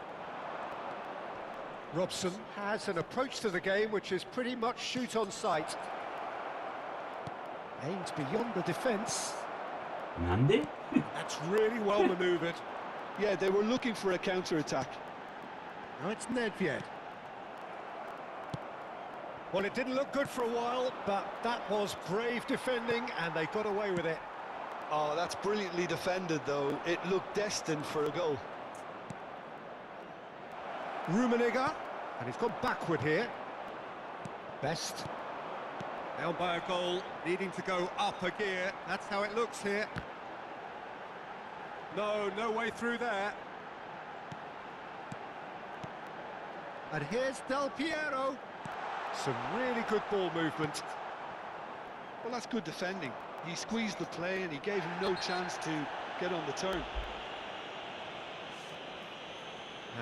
Robson has an approach to the game which is pretty much shoot on sight. Aims beyond the defence. That's really well manoeuvred. Yeah, they were looking for a counter-attack. Now it's Nedved. Well, it didn't look good for a while, but that was brave defending and they got away with it. Oh, that's brilliantly defended, though. It looked destined for a goal. Rummenigge, and he's gone backward here. Best. Down by a goal, needing to go up a gear. That's how it looks here. No way through there. And here's Del Piero. Some really good ball movement. Well, that's good defending. He squeezed the play and he gave him no chance to get on the turn.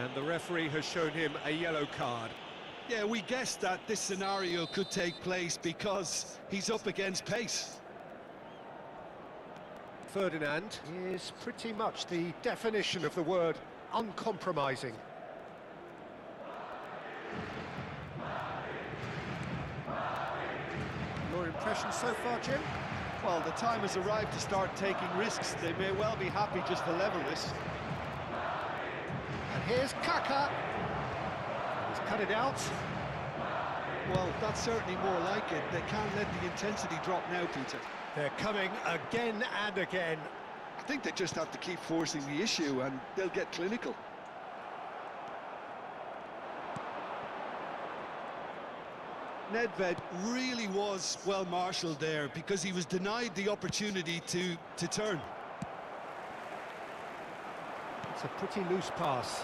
And the referee has shown him a yellow card. Yeah, we guessed that this scenario could take place because he's up against pace. Ferdinand is pretty much the definition of the word uncompromising. Your impression so far, Jim? Well, the time has arrived to start taking risks. They may well be happy just to level this. And here's Kaka. He's cut it out. Well, that's certainly more like it. They can't let the intensity drop now, Peter. They're coming again and again. I think they just have to keep forcing the issue and they'll get clinical. Nedved really was well marshalled there because he was denied the opportunity to turn. It's a pretty loose pass.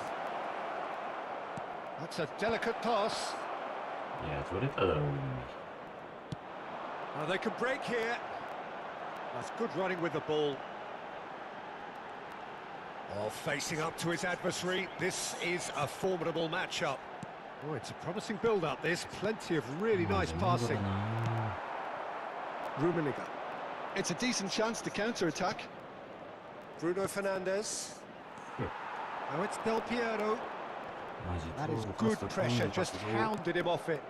That's a delicate pass. いや、取れただろう、Oh, they can break here. That's good running with the ball. Oh, facing up to his adversary. This is a formidable matchup. Oh, it's a promising build-up, this. Plenty of really nice passing. Rummenigge. It's a decent chance to counter-attack. Bruno Fernandes. Now it's Del Piero. That is good pressure, just hounded him off it.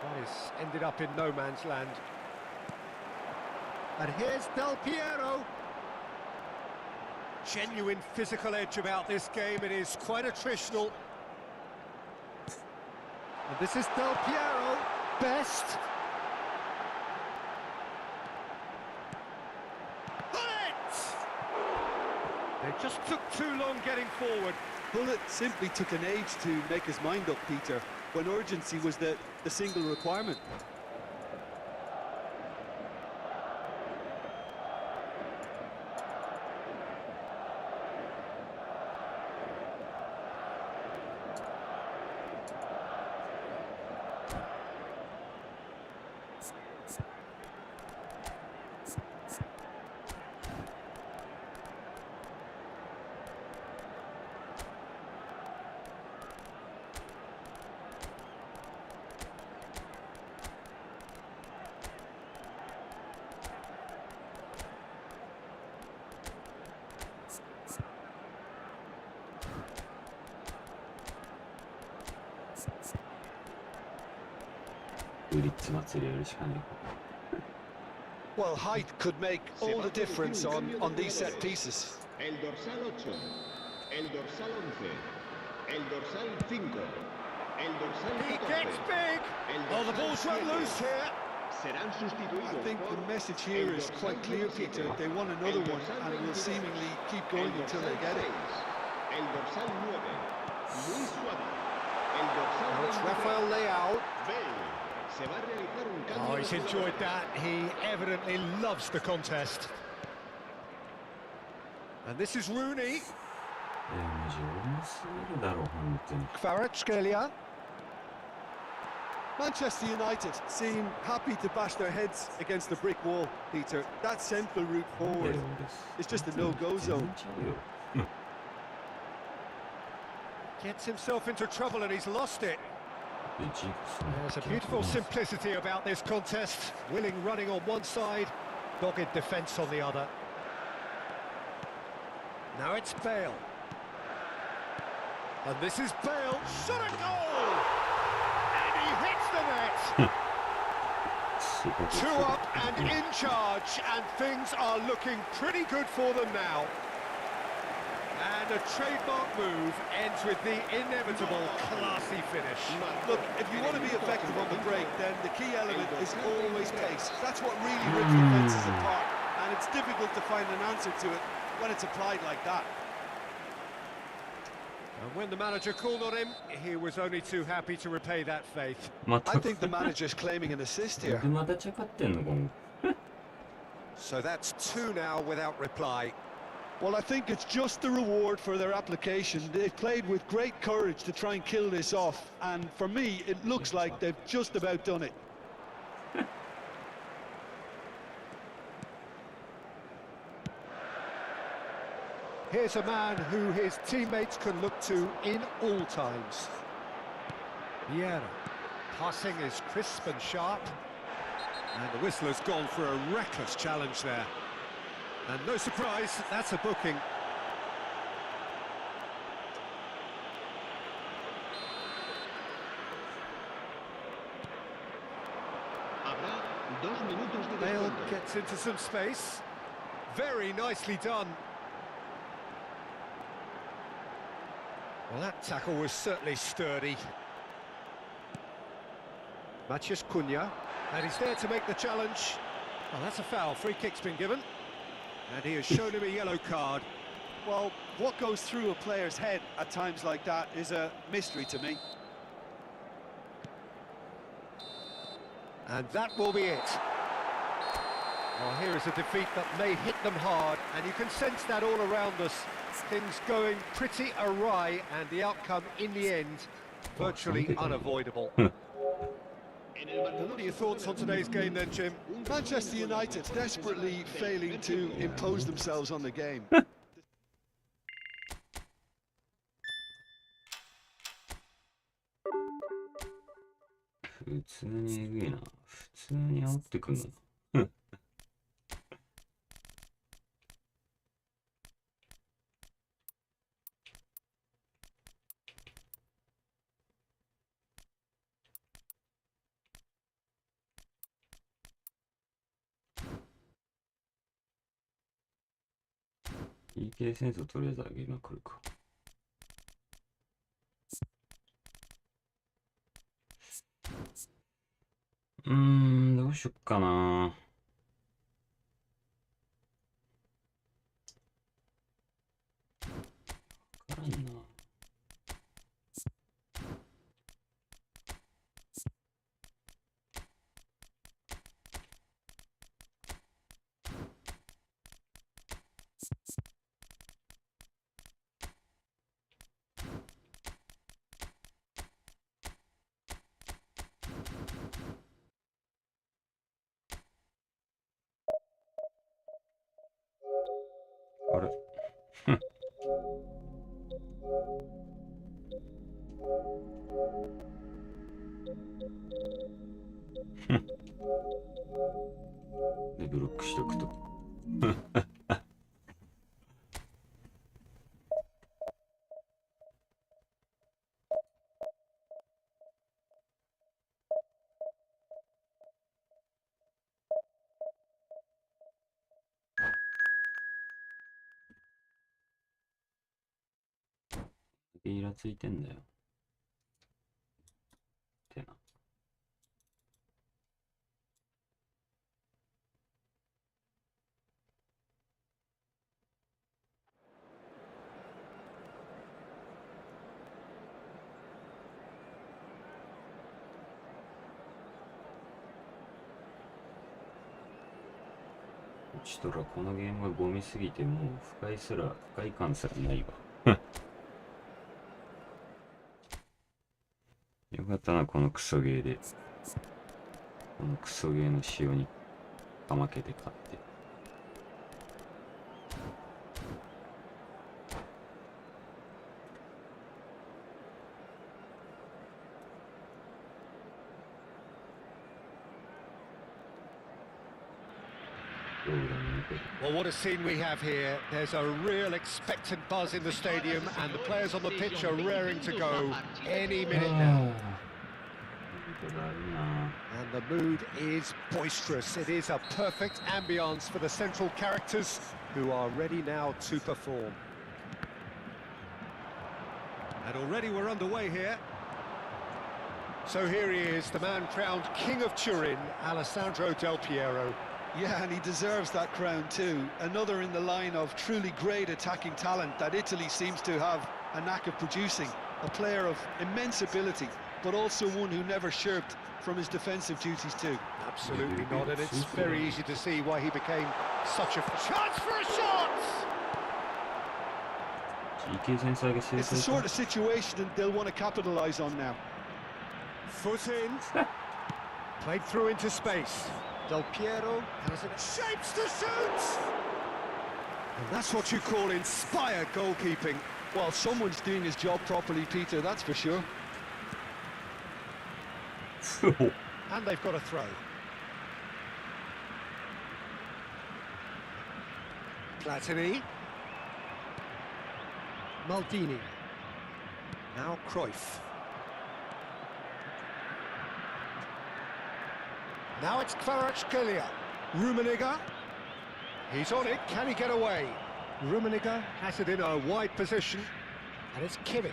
That is ended up in no man's land. And here's Del Piero. Genuine physical edge about this game. It is quite attritional. And this is Del Piero. Best. They just took too long getting forward. Bullet simply took an age to make his mind up, Peter, when urgency was the single requirement. Well, height could make all the difference on these set pieces. El dorsal 8, el dorsal 11, el dorsal 5, el dorsal 14. He gets big. Oh, the ball's run loose here. Serán sustituidos. I think the message here is quite clear, Peter. They want another one and will seemingly keep going until they get it. El dorsal 9, Luis Suárez. El dorsal Now it's Rafael Leao. Se va a realizar un cambio. Oh, he's enjoyed that. He evidently loves the contest. And this is Rooney. Kvaratskhelia. Manchester United seem happy to bash their heads against the brick wall, Peter. That central route forward is just a no-go zone. Gets himself into trouble and he's lost it. There's a beautiful simplicity about this contest. Willing running on one side, dogged defence on the other. Now it's Bale. And this is Bale. Shot a goal! And he hits the net! 2 up and in charge, and things are looking pretty good for them now. And a trademark move ends with the inevitable classy finish. Look, if you want to be effective on the break, then the key element is always pace. That's what really rips defences apart, and it's difficult to find an answer to it when it's applied like that. And when the manager called on him, he was only too happy to repay that faith. I think the manager's claiming an assist here. So that's 2 now without reply. Well, I think it's just the reward for their application. They've played with great courage to try and kill this off, and for me, it looks like they've just about done it. Here's a man who his teammates can look to in all times. Vieira. Passing is crisp and sharp. And the whistler's gone for a reckless challenge there. And no surprise, that's a booking. Habrá 2 minutos de Bale descuento. gets into some space. Very nicely done. Well, that tackle was certainly sturdy. Maciej Cunha, and he's there to make the challenge. Well, that's a foul. Free kick's been given. And he has shown him a yellow card. Well, what goes through a player's head at times like that is a mystery to me. And that will be it. Well, here is a defeat that may hit them hard, and you can sense that all around us. Things going pretty awry, and the outcome in the end, virtually unavoidable. And what are your thoughts on today's game then, Jim? Manchester United desperately failing to impose themselves on the game. 普通にえぐいな。普通に煽ってくんの。PK 戦争とりあえず上げまくるか。どうしよっかな。わからんな。あれでブロックしとくとイラついてんだよってな。うちとらこのゲームがゴミすぎてもう不快感すらないわよかったな、このクソゲーで。このクソゲーの塩にかまけて勝って。Well, what a scene we have here. There's a real expectant buzz in the stadium, and the players on the pitch are raring to go any minute now. And the mood is boisterous. It is a perfect ambience for the central characters who are ready now to perform. And already we're underway here. So here he is, the man crowned King of Turin, Alessandro Del Piero. Yeah, and he deserves that crown too. Another in the line of truly great attacking talent that Italy seems to have a knack of producing. A player of immense ability, but also one who never shirked from his defensive duties too. Absolutely not, and it's very easy to see why he became such a chance for a shot! It's the sort of situation that they'll want to capitalise on now. Foot in, played through into space. Del Piero has it, shapes to shoot! And that's what you call inspired goalkeeping. Well, someone's doing his job properly, Peter, that's for sure. And they've got a throw. Platini. Maldini. Now Cruyff. Now it's Kvaratskhelia. Rummenigge. He's on it. Can he get away? Rummenigge has it in a wide position. And it's Kimmich.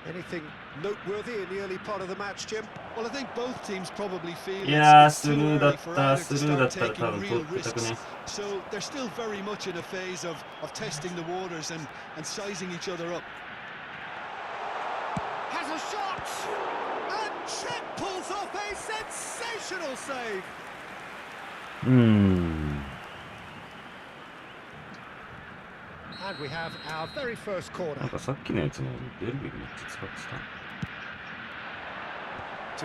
Anything noteworthy in the early part of the match, Jim? Well, I think both teams probably feel いやー、 it's ス too ルーだ early っ for た、 either ス to ルーだ start ったら多 taking 分 real 取ってたく risks. ね。 So they're still very much in a phase of testing the waters and sizing each other up. Has a shot! And Chet pulls off a sensational save! And we have our very first なん corner. かさっきのやつもベルビーめっちゃ使ってた。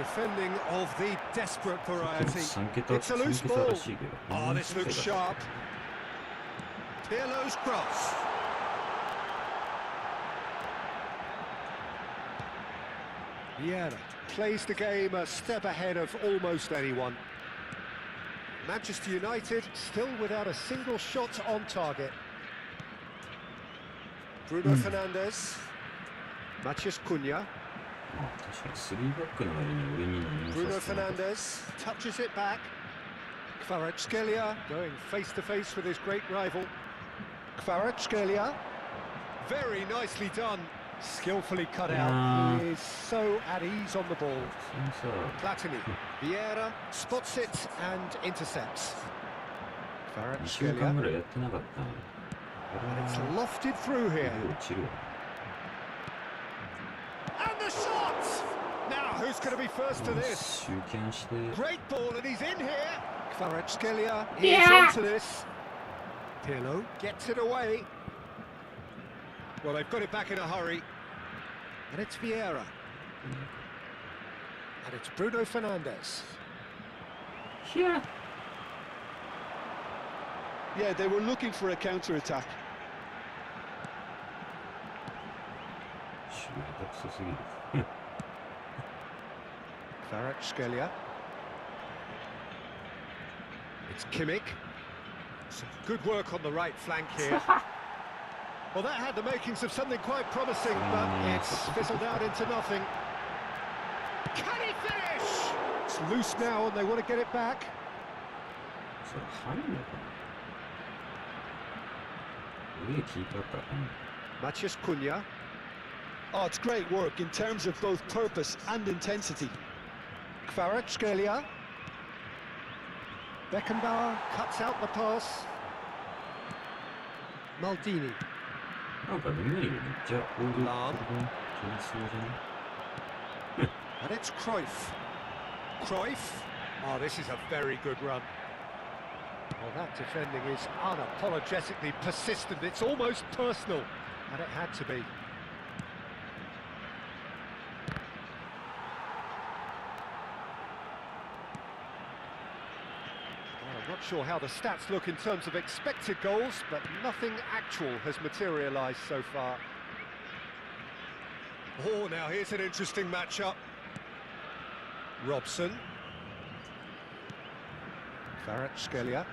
Defending of the desperate variety. 3桁 It's a loose 3桁 ball. らしいけど。 Oh, this looks sharp. Pirlo's cross. Vieira plays the game a step ahead of almost anyone. Manchester United still without a single shot on target. Bruno Fernandes. Matheus Cunha. 確かに3バックの割に俺に何も Bruno させてなかった。 Fernandes touches it back. Kvaratskhelia going face to face with his great rival. Kvaratskhelia, very nicely done, skillfully cut out. He is so at ease on the ball. そのさ、 Platini, Vieira spots it and intercepts. 2週間 Kvaratskhelia, ぐらいやってなかったの。 and it's lofted through here. 落ちるわ。 And the shot! Now, who's going to be first to this? 集権して。 Great ball, and he's in here. Kvaratskhelia is onto this. Pirlo gets it away. Well, they've got it back in a hurry. And it's Vieira. And it's Bruno Fernandes. Here. Yeah, they were looking for a counter-attack. 守備下手くそすぎる。 Kvaratskhelia. It's Kimmich. Some good work on the right flank here. Well, that had the makings of something quite promising, but it's fizzled out into nothing. Can he finish? It's loose now, and they want to get it back. それ入るのかな。上キーパーか。 Matheus Cunha. Oh, it's great work in terms of both purpose and intensity. Kvaratskhelia. Beckenbauer cuts out the pass. Maldini. なんかルメールめっちゃボールラーム取りそうじゃない？ And it's Cruyff. Cruyff. Oh, this is a very good run. Well, that defending is unapologetically persistent. It's almost personal. And it had to be. Well, I'm not sure how the stats look in terms of expected goals, but nothing actual has materialised so far. Oh, now here's an interesting matchup. Robson. Kvaratskhelia.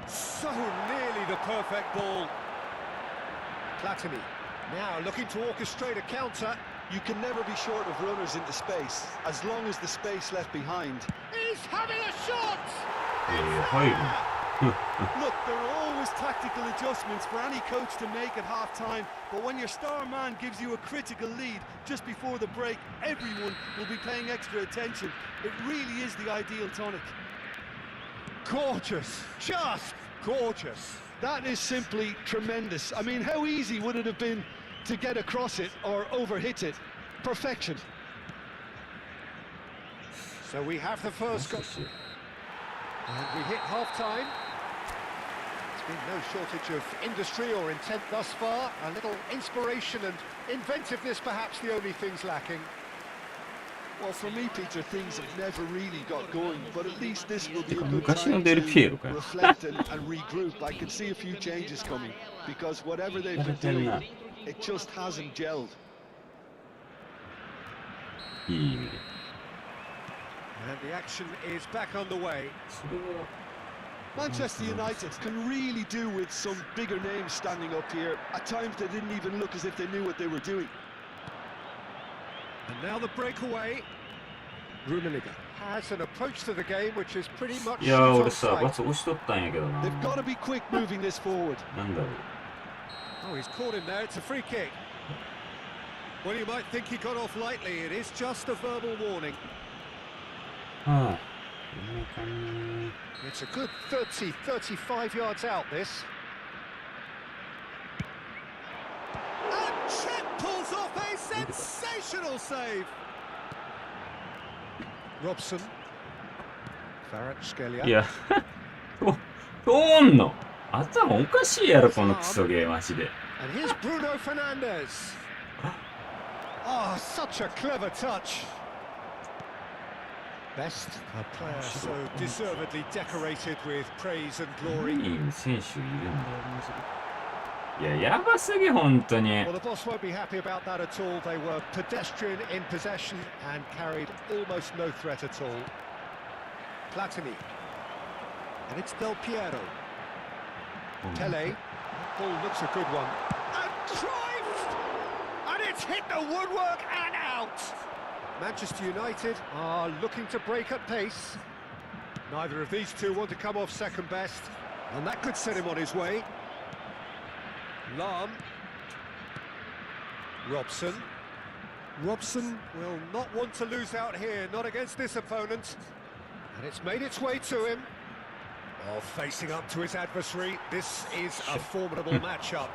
So nearly the perfect ball. Platini. Now looking to orchestrate a counter. You can never be short of runners into space, as long as the space left behind. He's having a shot! 入る。 Look, there are always tactical adjustments for any coach to make at half-time, but when your star man gives you a critical lead just before the break, everyone will be paying extra attention. It really is the ideal tonic. Gorgeous, just gorgeous. That is simply tremendous. I mean, how easy would it have been to get across it or overhit it? Perfection. So we have the first goal. And we hit half-time. There's been no shortage of industry or intent thus far. A little inspiration and inventiveness, perhaps the only things lacking. Well, for me, Peter, things have never really got going, but at least this will be a good 昔の time デルピエロ to かよ。 reflect and regroup. I can see a few changes coming, because whatever they've been doing, it just hasn't gelled. いい意味で。 And the action is back on the way. それは Manchester United can really do with some bigger names standing up here. At times they didn't even look as if they knew what they were doing. And now the breakaway. Rummenigge has an approach to the game which is pretty much いやー on 俺さ、 sight. 罰押しとったんやけどな。 They've got to be quick moving this forward. なんだろう。 Oh, he's caught him there. It's a free kick. Well, you might think he got off lightly. It is just a verbal warning. はあ、いいのかね。 It's a good 30, 35 yards out, this. And Chet pulls off a sensational save. Robson. Kvaratskhelia. いや、通んの頭おかしいやろ、このクソゲーマジで。 And here's Bruno Fernandes. Oh, such a clever touch. Best, a player so deservedly decorated with praise and glory. いい選手いるんだよ、マジで。いや、やばすぎ、本当に。 Well, the boss won't be happy about that at all. They were pedestrian in possession and carried almost no threat at all. Platini. And it's Del Piero. Pele. Ball looks a good one. And Cruyff! And it's hit the woodwork and out! Manchester United are looking to break at pace. Neither of these two want to come off second best, and that could set him on his way. Lahm. Robson. Robson will not want to lose out here, not against this opponent. And it's made its way to him. Oh, facing up to his adversary, this is a formidable matchup.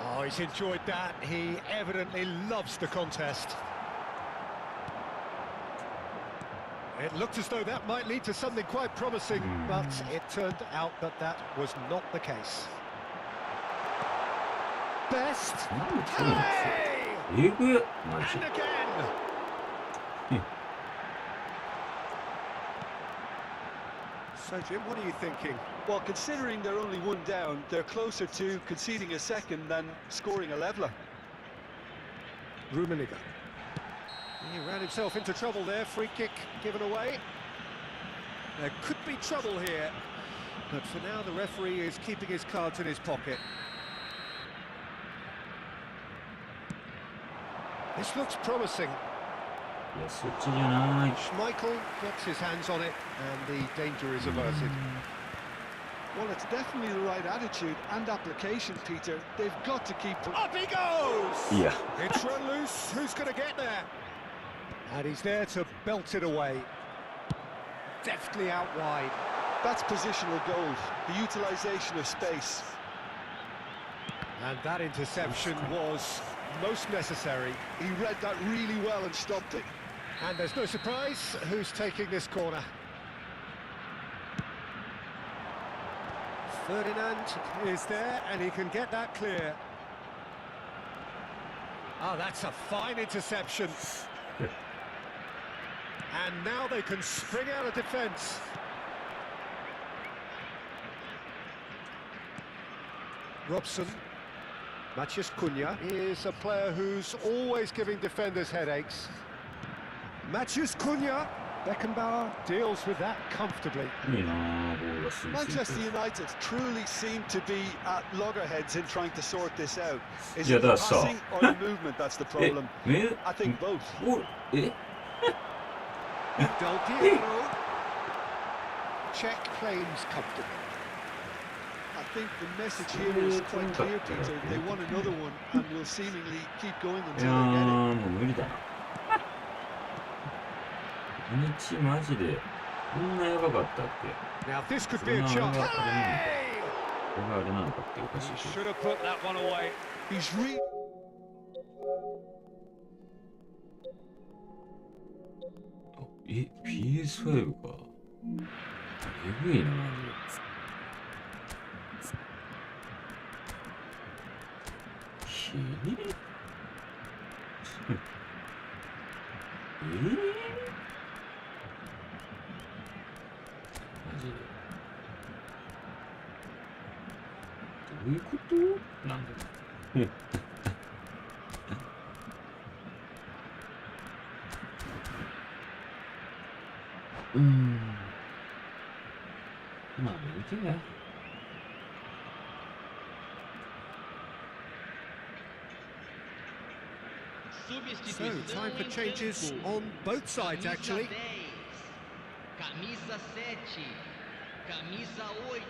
Oh, he's enjoyed that. He evidently loves the contest. It looked as though that might lead to something quite promising, but it turned out that that was not the case. Best. Hey! And again. So, Jim, what are you thinking? Well, considering they're only one down, they're closer to conceding a second than scoring a leveller. Rummenigge. He ran himself into trouble there. Free kick given away. There could be trouble here, but for now the referee is keeping his cards in his pocket. This looks promising. いや、そっちじゃない。 Schmeichel gets his hands on it, and the danger is averted. Well, it's definitely the right attitude and application, Peter. They've got to keep... Up he goes! いや、 It's run loose. Who's going to get there? And he's there to belt it away. Deftly out wide. That's positional gold, the utilisation of space. And that interception was most necessary. He read that really well and stopped it. And there's no surprise who's taking this corner. Ferdinand is there, and he can get that clear. Oh, that's a fine interception. And now they can spring out of defence. Robson. Matheus Cunha is a player who's always giving defenders headaches. Matheus Cunha. Beckenbauer deals with that comfortably. いいなぁ、ボールがスンスンと。 Manchester United truly seem to be at loggerheads in trying to sort this out. Is Yeah, it the that's so. passing or the movement that's the problem? え、 I think both. ボール、え Del Piero. Check claims comfortably. I think the message here is quite clear, Peter. They want another one and will seemingly keep going い until や they get it. ー、もう無理だな。日マジで、こんなやばかったっけ Now this could そ be ん a な chance. あれがあれなのか Hey! これがあれなのかっておかしい He けど。 should have put that one away. He's really... え、PS5 か。えぐいな、マジで。マジで。どういうことなんだろう。まあ、見てね。So, time for changes on both sides, actually. Camisa 7, camisa 8,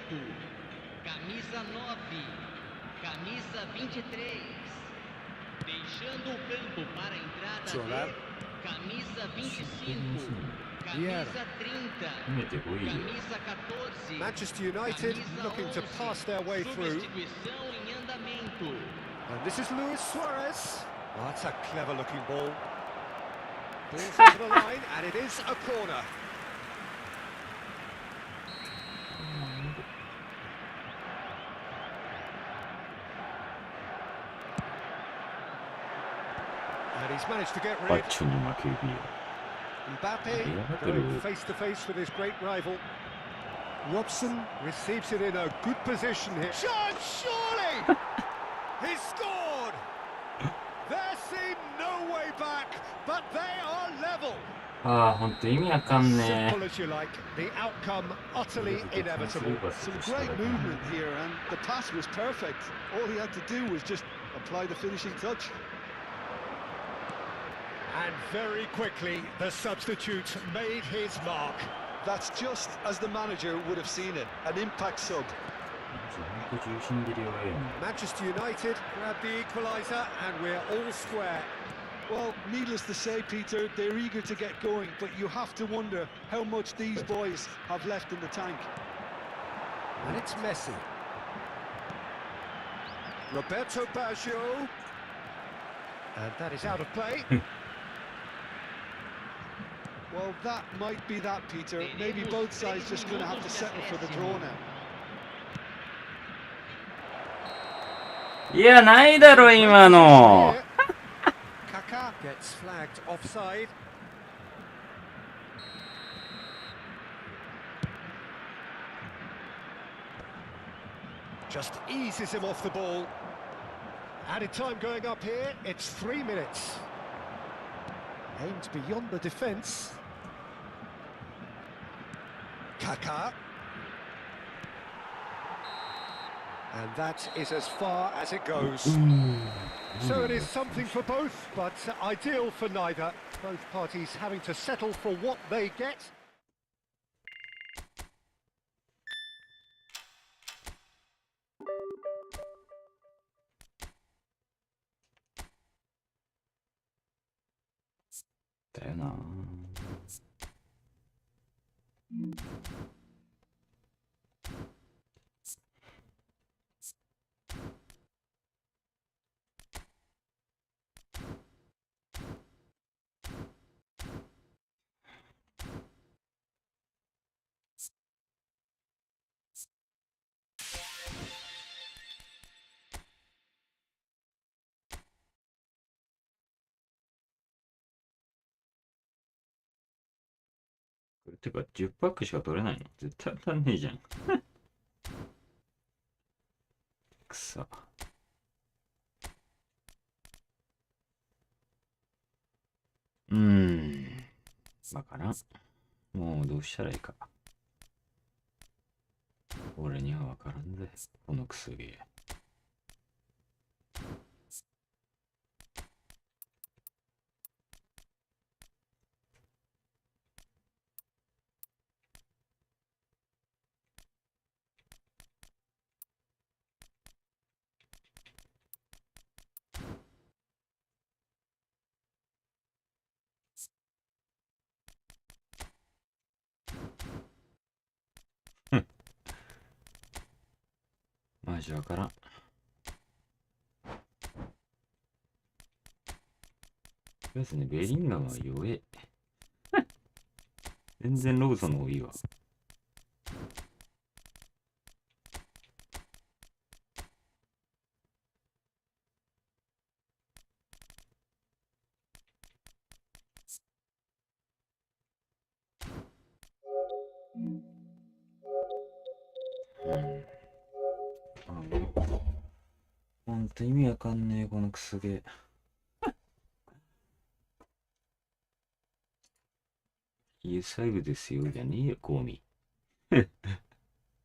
camisa 9, camisa 23, Deixando o campo para a entrada Zola. de camisa 25, Vieira. camisa 30, 決めてこいよ。 camisa 14, Manchester United camisa looking to 11. pass their way through. Substituição em andamento. And this is Luis Suarez. Oh, that's a clever looking ball. Ball's over the line, and it is a corner. And he's managed to get バ rid. ッチョに負けるよ。 Mbappe going face to face with his great rival. Robson receives it in a good position here. Chance, surely! He's scored! There seemed no way back, but they are level. ああ、ほんと意味わかんね Simple as you like, the outcome utterly inevitable. Some great movement here, and the pass was perfect. All he had to do was just apply the finishing touch. And very quickly, the substitute made his mark. That's just as the manager would have seen it, an impact sub. ほんと重心切りはええな。 Manchester United grab the equaliser, and we're all square. Well, needless to say, Peter, they're eager to get going, but you have to wonder how much these boys have left in the tank. And it's Messi. Roberto Baggio. And that is out of play. Well, that might be that, Peter. Maybe both sides just going to have to settle for the draw now. いや、ないだろ、今の。 Kaká gets flagged offside. Just eases him off the ball. Added time going up here, it's 3 minutes. Aimed beyond the defence. Kaká. And that is as far as it goes. So it is something for both, but ideal for neither. Both parties having to settle for what they get. だよな。てか、10パックしか取れないの？絶対当たんねえじゃん。くそ。わからん。もうどうしたらいいか。俺にはわからんぜ、このクソゲー。マジわからん。とりあえずね、ベリンガムは弱え。全然ロブソンの方がいいわ。ほんと意味わかんねえ、このクソゲー。いいサイブですよ、じゃねえよ、コーミ。